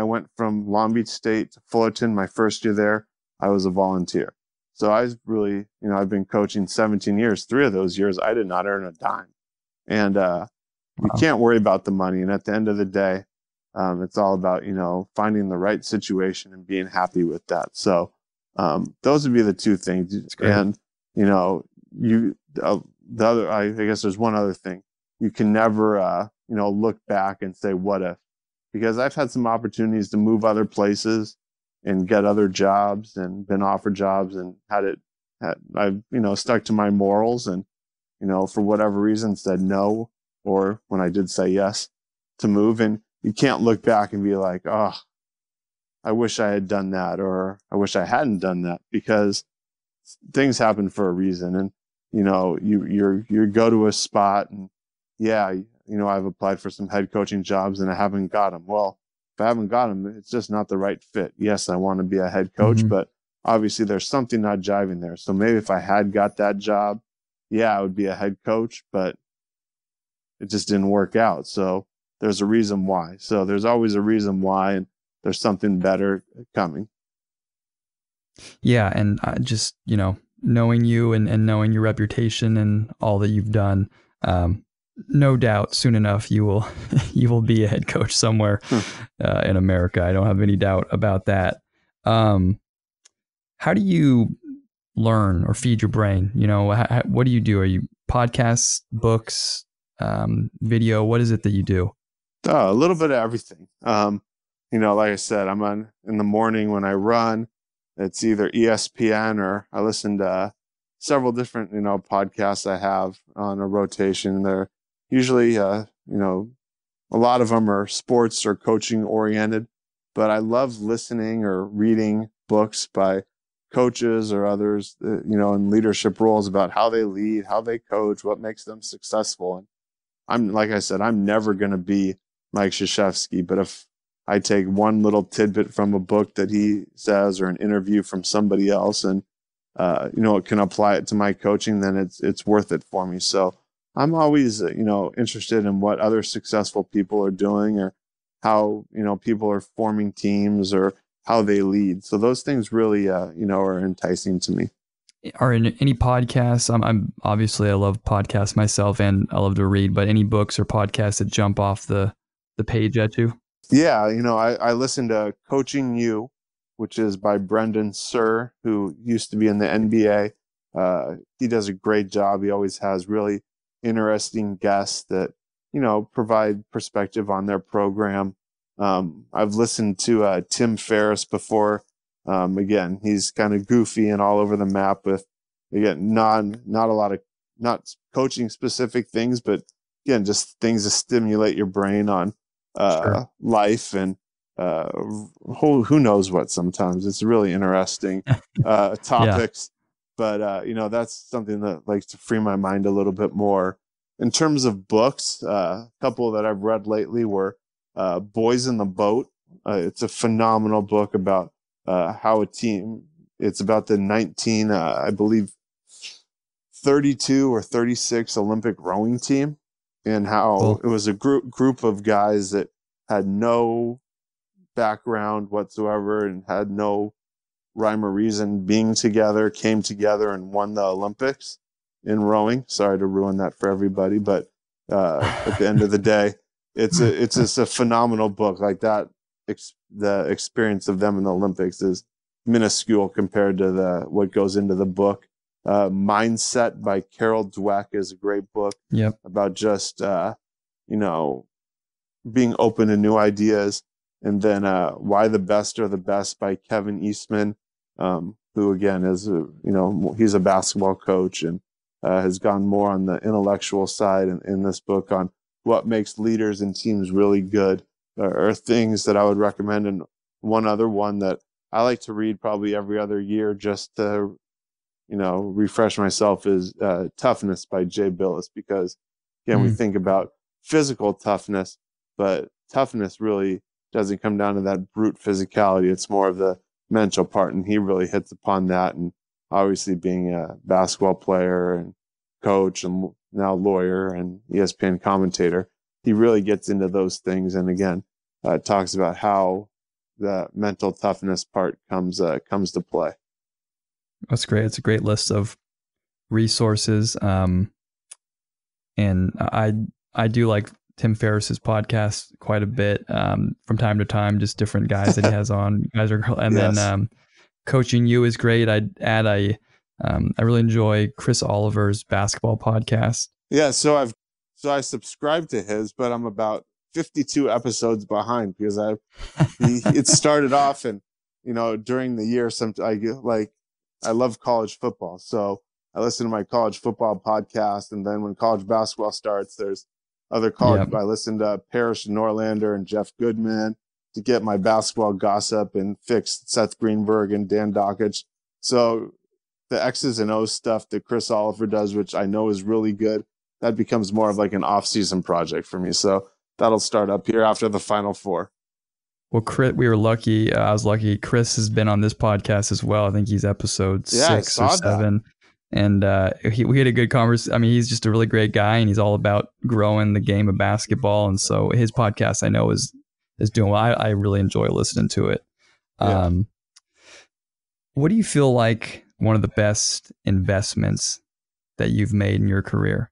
went from Long Beach State to Fullerton, my first year there, I was a volunteer. So I was really, I've been coaching 17 years. 3 of those years, I did not earn a dime. And you can't worry about the money. And at the end of the day, it's all about, finding the right situation and being happy with that. So those would be the two things. And, the other, I guess there's one other thing. You can never, look back and say, what if? Because I've had some opportunities to move other places and get other jobs and been offered jobs and I've, stuck to my morals and, for whatever reason said no, or when I did say yes to move. And you can't look back and be like, oh, I wish I had done that, or I wish I hadn't done that, because things happen for a reason. And, you go to a spot and I've applied for some head coaching jobs and I haven't got them. Well, if I haven't got them, it's just not the right fit. Yes, I want to be a head coach, but obviously there's something not jiving there. So maybe if I had got that job, I would be a head coach, but it just didn't work out. So there's a reason why. So there's always a reason why, and there's something better coming. Yeah. And just, knowing you and knowing your reputation and all that you've done, no doubt soon enough you will you will be a head coach somewhere in America. I don't have any doubt about that. How do you learn or feed your brain? What do you do? Are you podcasts, books, video? What is it that you do? A little bit of everything. Like I said, I'm on in the morning when I run. It's either ESPN or I listen to several different, podcasts I have on a rotation. They're usually, a lot of them are sports or coaching oriented, but I love listening or reading books by coaches or others, in leadership roles about how they lead, how they coach, what makes them successful. And like I said, I'm never going to be Mike Krzyzewski, but if I take one little tidbit from a book that he says or an interview from somebody else and, it can apply it to my coaching, then it's worth it for me. So I'm always, interested in what other successful people are doing or how, people are forming teams or how they lead. So those things really, are enticing to me. Are in any podcasts? I'm obviously I love podcasts myself and I love to read, but any books or podcasts that jump off the page at you? Yeah, I listen to Coaching You, which is by Brendan Suhr, who used to be in the NBA. He does a great job. He always has really interesting guests that, provide perspective on their program. I've listened to Tim Ferriss before. Again, he's kind of goofy and all over the map with, again, not a lot of, not coaching specific things, but again, just things to stimulate your brain on Sure. life and who knows what. Sometimes it's really interesting topics, but that's something that likes to free my mind a little bit more. In terms of books, a couple that I've read lately were Boys in the Boat. It's a phenomenal book about how a team, it's about the I believe 32 or 36 Olympic rowing team, and how it was a group of guys that had no background whatsoever and had no rhyme or reason being together, came together and won the Olympics in rowing. Sorry to ruin that for everybody, but at the end of the day, it's just a phenomenal book. Like that, the experience of them in the Olympics is minuscule compared to what goes into the book. Mindset by Carol Dweck is a great book. Yep. About just being open to new ideas. And then Why the Best Are the Best by Kevin Eastman, who again is he's a basketball coach and has gone more on the intellectual side in this book on what makes leaders and teams really good, or things that I would recommend. And one other one that I like to read probably every other year just to refresh myself is Toughness by Jay Billis, because again, we think about physical toughness, but toughness really doesn't come down to that brute physicality. It's more of the mental part, and he really hits upon that. And obviously being a basketball player and coach and now lawyer and ESPN commentator, he really gets into those things. And again, talks about how the mental toughness part comes to play. That's great. It's a great list of resources. And I do like Tim Ferriss's podcast quite a bit from time to time, just different guys that he has on. Then Coaching You is great. I'd add I really enjoy Chris Oliver's basketball podcast. Yeah, so I subscribed to his, but I'm about 52 episodes behind because it started off and during the year I love college football, so I listen to my college football podcast, and then when college basketball starts, there's other college. I listen to Parrish Norlander and Jeff Goodman to get my basketball gossip and fix Seth Greenberg and Dan Dockich. So the X's and O's stuff that Chris Oliver does, which I know is really good, that becomes more of like an off-season project for me. So that'll start up here after the Final Four. Well, Chris, we were lucky. I was lucky. Chris has been on this podcast as well. I think he's episode 6 or 7. That. And we had a good conversation. I mean, he's just a really great guy, and he's all about growing the game of basketball. And so his podcast, I know, is doing well. I really enjoy listening to it. Yeah. What do you feel like one of the best investments that you've made in your career?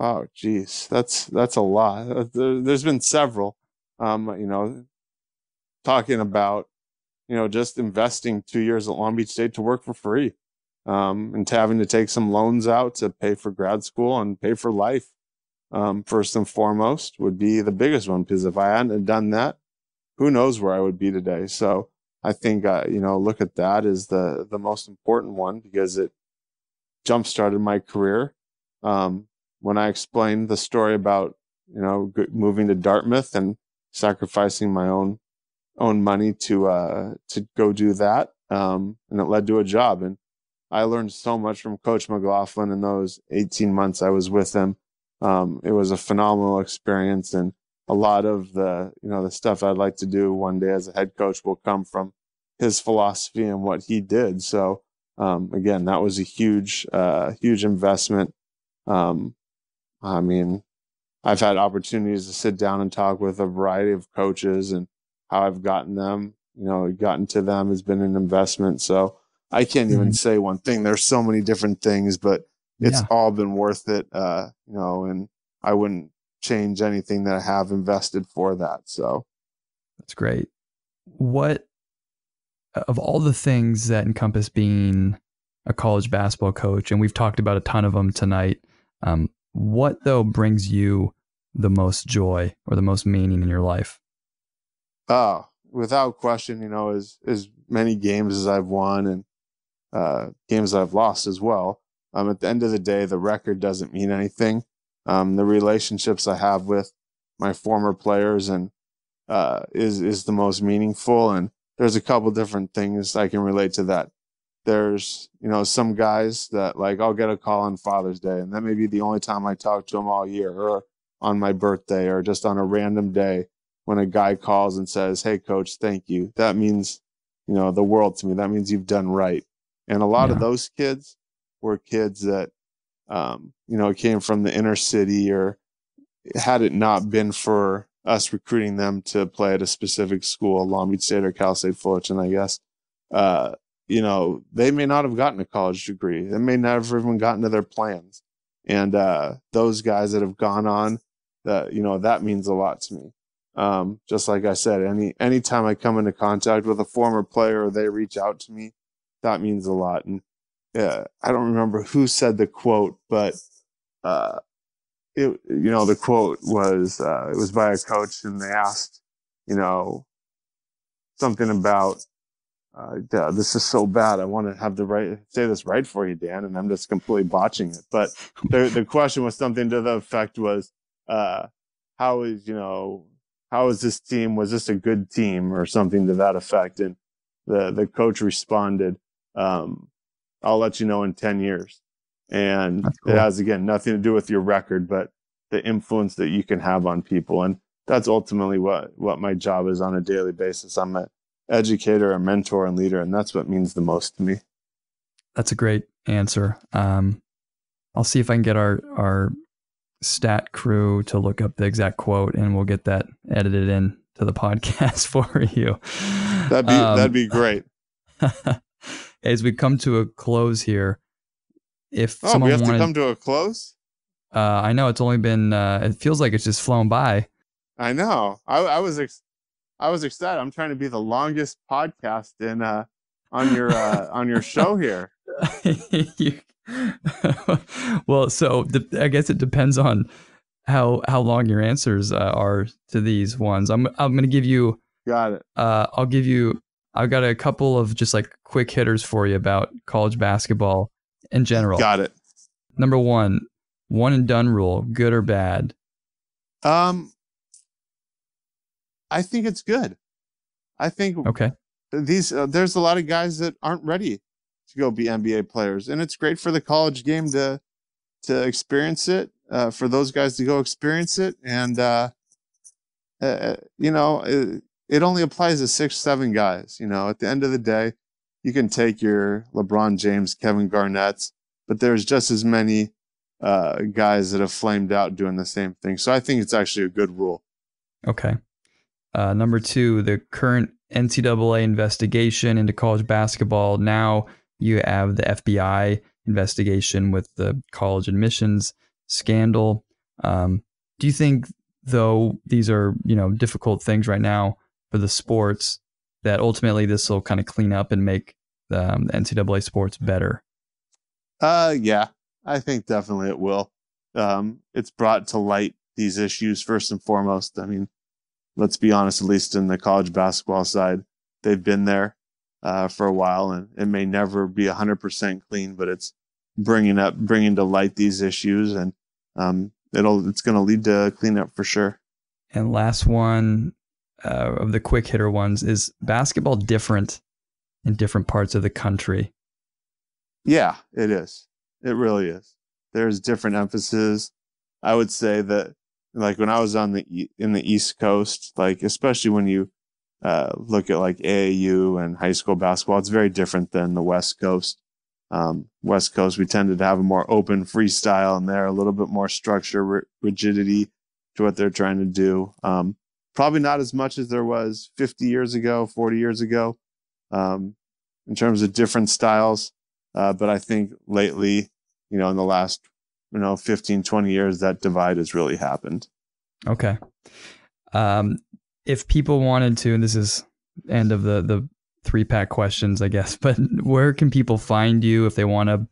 Oh, geez, that's a lot. There's been several. You know, talking about just investing 2 years at Long Beach State to work for free, and having to take some loans out to pay for grad school and pay for life. First and foremost would be the biggest one, because if I hadn't done that, who knows where I would be today. So I think, look at that as the most important one, because it jump started my career. When I explained the story about, moving to Dartmouth and sacrificing my own money to go do that. And it led to a job. And I learned so much from Coach McLaughlin in those 18 months I was with him. It was a phenomenal experience, and a lot of the stuff I'd like to do one day as a head coach will come from his philosophy and what he did. So, again, that was a huge investment. I mean, I've had opportunities to sit down and talk with a variety of coaches, and how I've gotten to them has been an investment. So I can't even say one thing. There's so many different things, but it's all been worth it. And I wouldn't change anything that I have invested for that. So that's great. What, of all the things that encompass being a college basketball coach, and we've talked about a ton of them tonight, what though brings you the most joy or the most meaning in your life? Without question, as many games as I've won and games I've lost as well. At the end of the day, the record doesn't mean anything. The relationships I have with my former players and is the most meaningful. And there's a couple different things I can relate to that. There's, some guys that, like, I'll get a call on Father's Day, and that may be the only time I talk to them all year, or on my birthday, or just on a random day when a guy calls and says, "Hey, coach, thank you." That means, the world to me. That means you've done right. And a lot of those kids were kids that, came from the inner city, or had it not been for us recruiting them to play at a specific school, Long Beach State or Cal State Fullerton, I guess, they may not have gotten a college degree. They may never even gotten to their plans. And those guys that have gone on, that means a lot to me. Just like I said, anytime I come into contact with a former player or they reach out to me, that means a lot. And I don't remember who said the quote, but the quote was, it was by a coach, and they asked, something about, this is so bad. I want to have the right, say this right for you, Dan, and I'm just completely botching it. But the question was something to the effect was, how is this team? Was this a good team, or something to that effect? And the coach responded, "I'll let you know in 10 years. And cool. It has, again, nothing to do with your record, but the influence that you can have on people. And that's ultimately what my job is on a daily basis. I'm an educator, a mentor, and leader, and that's what means the most to me. That's a great answer. I'll see if I can get our stat crew to look up the exact quote, and we'll get that edited in to the podcast for you. That'd be great. As we come to a close here, if we have to come to a close? I know it's only been. It feels like it's just flown by. I know. I was excited. I'm trying to be the longest podcast on your show here. Well, so I guess it depends on how long your answers are to these ones. I'm going to give you. Got it. I've got a couple of just like quick hitters for you about college basketball in general. Got it. Number one and done rule, good or bad? I think it's good. I think okay. There's a lot of guys that aren't ready to go be NBA players, and it's great for the college game to experience it. For those guys to go experience it, and it only applies to 6-7 guys. At the end of the day, you can take your LeBron James, Kevin Garnett's, but there's just as many guys that have flamed out doing the same thing. So I think it's actually a good rule. Okay. Number two, the current NCAA investigation into college basketball. Now you have the FBI investigation with the college admissions scandal. Do you think, though these are, difficult things right now for the sports, that ultimately this will kind of clean up and make the NCAA sports better? Yeah, I think definitely it will. It's brought to light these issues first and foremost. I mean, let's be honest, at least in the college basketball side, they've been there for a while, and it may never be 100% clean, but it's bringing to light these issues, and it's going to lead to cleanup for sure. And last one of the quick hitter ones, is basketball different in different parts of the country? Yeah, it is. It really is. There's different emphasis. I would say that, like when I was in the East Coast, like especially when you look at like AAU and high school basketball, it's very different than the West Coast. West Coast, we tended to have a more open freestyle, and there a little bit more structure, rigidity to what they're trying to do. Probably not as much as there was 50 years ago, 40 years ago, in terms of different styles. But I think lately, in the last, 15, 20 years, that divide has really happened. Okay. If people wanted to, and this is end of the 3-pack questions, I guess, but where can people find you if they want to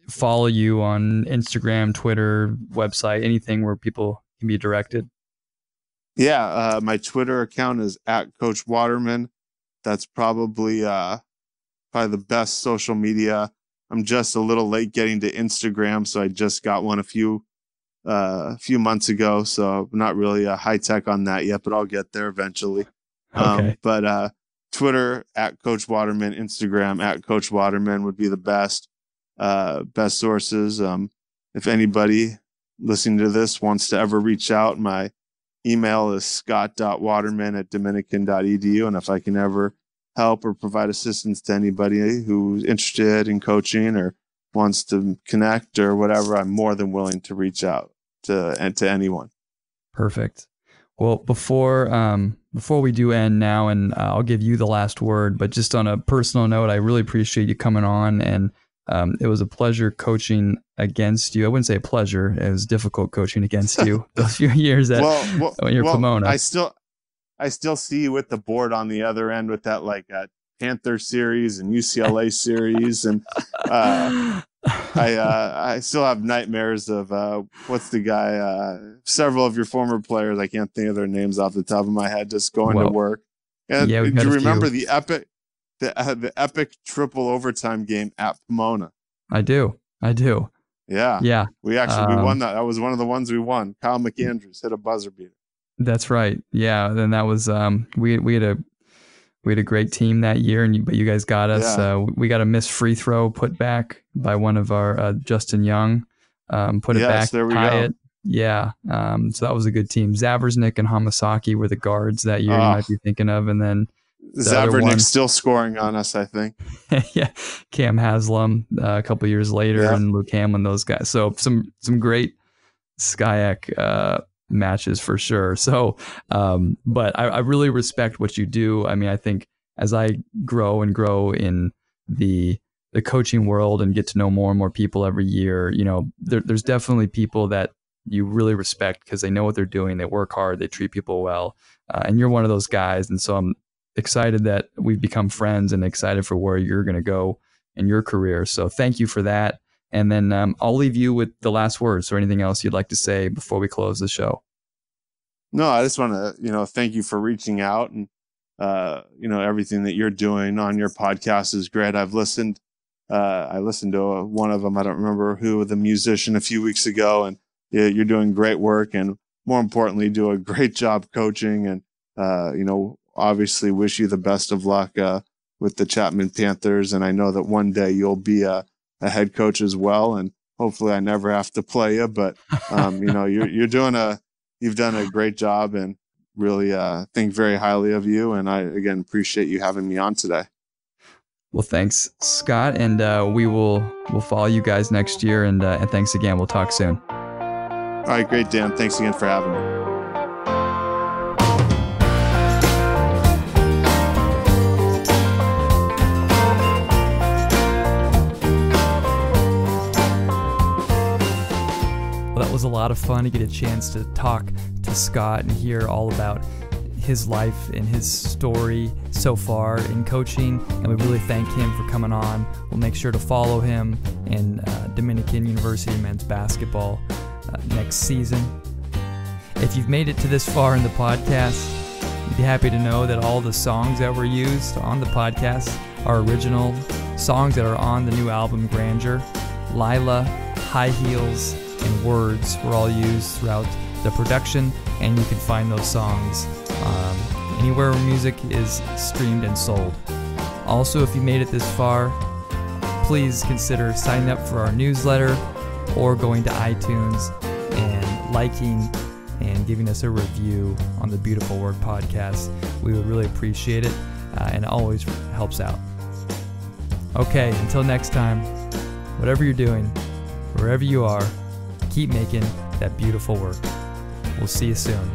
follow you on Instagram, Twitter, website, anything where people can be directed? Yeah, my Twitter account is @CoachWaterman. That's probably the best social media. I'm just a little late getting to Instagram, so I just got one a few months ago, so I'm not really high tech on that yet, but I'll get there eventually. Okay. But Twitter @CoachWaterman, Instagram @CoachWaterman would be the best sources. If anybody listening to this wants to ever reach out, my email is scott.waterman@dominican.edu. And if I can ever help or provide assistance to anybody who's interested in coaching or wants to connect or whatever, I'm more than willing to reach out to anyone. Perfect. Well, before we do end now, and I'll give you the last word, but just on a personal note, I really appreciate you coming on, and it was a pleasure coaching against you. I wouldn't say a pleasure. It was difficult coaching against you those few years when you're Pomona. I still see you with the board on the other end with that Panther series and UCLA series, and I still have nightmares of what's the guy? Several of your former players, I can't think of their names off the top of my head, just going to work. And yeah, do you remember the epic triple overtime game at Pomona? I do. Yeah. We won that. That was one of the ones we won. Kyle McAndrews hit a buzzer beater. That's right. Yeah. Then that was we had a great team that year, but you guys got us. Yeah. We got a missed free throw put back by one of our Justin Young. Put it back. There we tie go. It. Yeah. So that was a good team. Zaversnik and Hamasaki were the guards that year. You might be thinking of, and then Zavernik's still scoring on us, I think. Yeah. Cam Haslam a couple years later, and Luke Hamlin. Those guys. So some great SCIAC matches for sure. So, but I really respect what you do. I mean, I think as I grow in the coaching world and get to know more and more people every year, there's definitely people that you really respect because they know what they're doing. They work hard. They treat people well. And you're one of those guys. And so I'm excited that we've become friends and excited for where you're going to go in your career. So thank you for that. And then I'll leave you with the last words or anything else you'd like to say before we close the show. No, I just want to, thank you for reaching out, and, everything that you're doing on your podcast is great. I listened to one of them. I don't remember who, the musician, a few weeks ago, and you're doing great work, and more importantly, do a great job coaching, and, obviously wish you the best of luck, with the Chapman Panthers. And I know that one day you'll be a head coach as well. And hopefully I never have to play you, but, you've done a great job, and really think very highly of you. And I, again, appreciate you having me on today. Well, thanks, Scott. And we'll follow you guys next year. And thanks again. We'll talk soon. All right, great, Dan. Thanks again for having me. was a lot of fun to get a chance to talk to Scott and hear all about his life and his story so far in coaching, and we really thank him for coming on. We'll make sure to follow him in Dominican University men's basketball next season. If you've made it to this far in the podcast, you'd be happy to know that all the songs that were used on the podcast are original songs that are on the new album Grandeur. Lila, High Heels, and Words were all used throughout the production, and you can find those songs anywhere where music is streamed and sold. Also, if you made it this far, please consider signing up for our newsletter or going to iTunes and liking and giving us a review on the Beautiful Word podcast. We would really appreciate it, and it always helps out. Okay, until next time, whatever you're doing, wherever you are, keep making that beautiful work. We'll see you soon.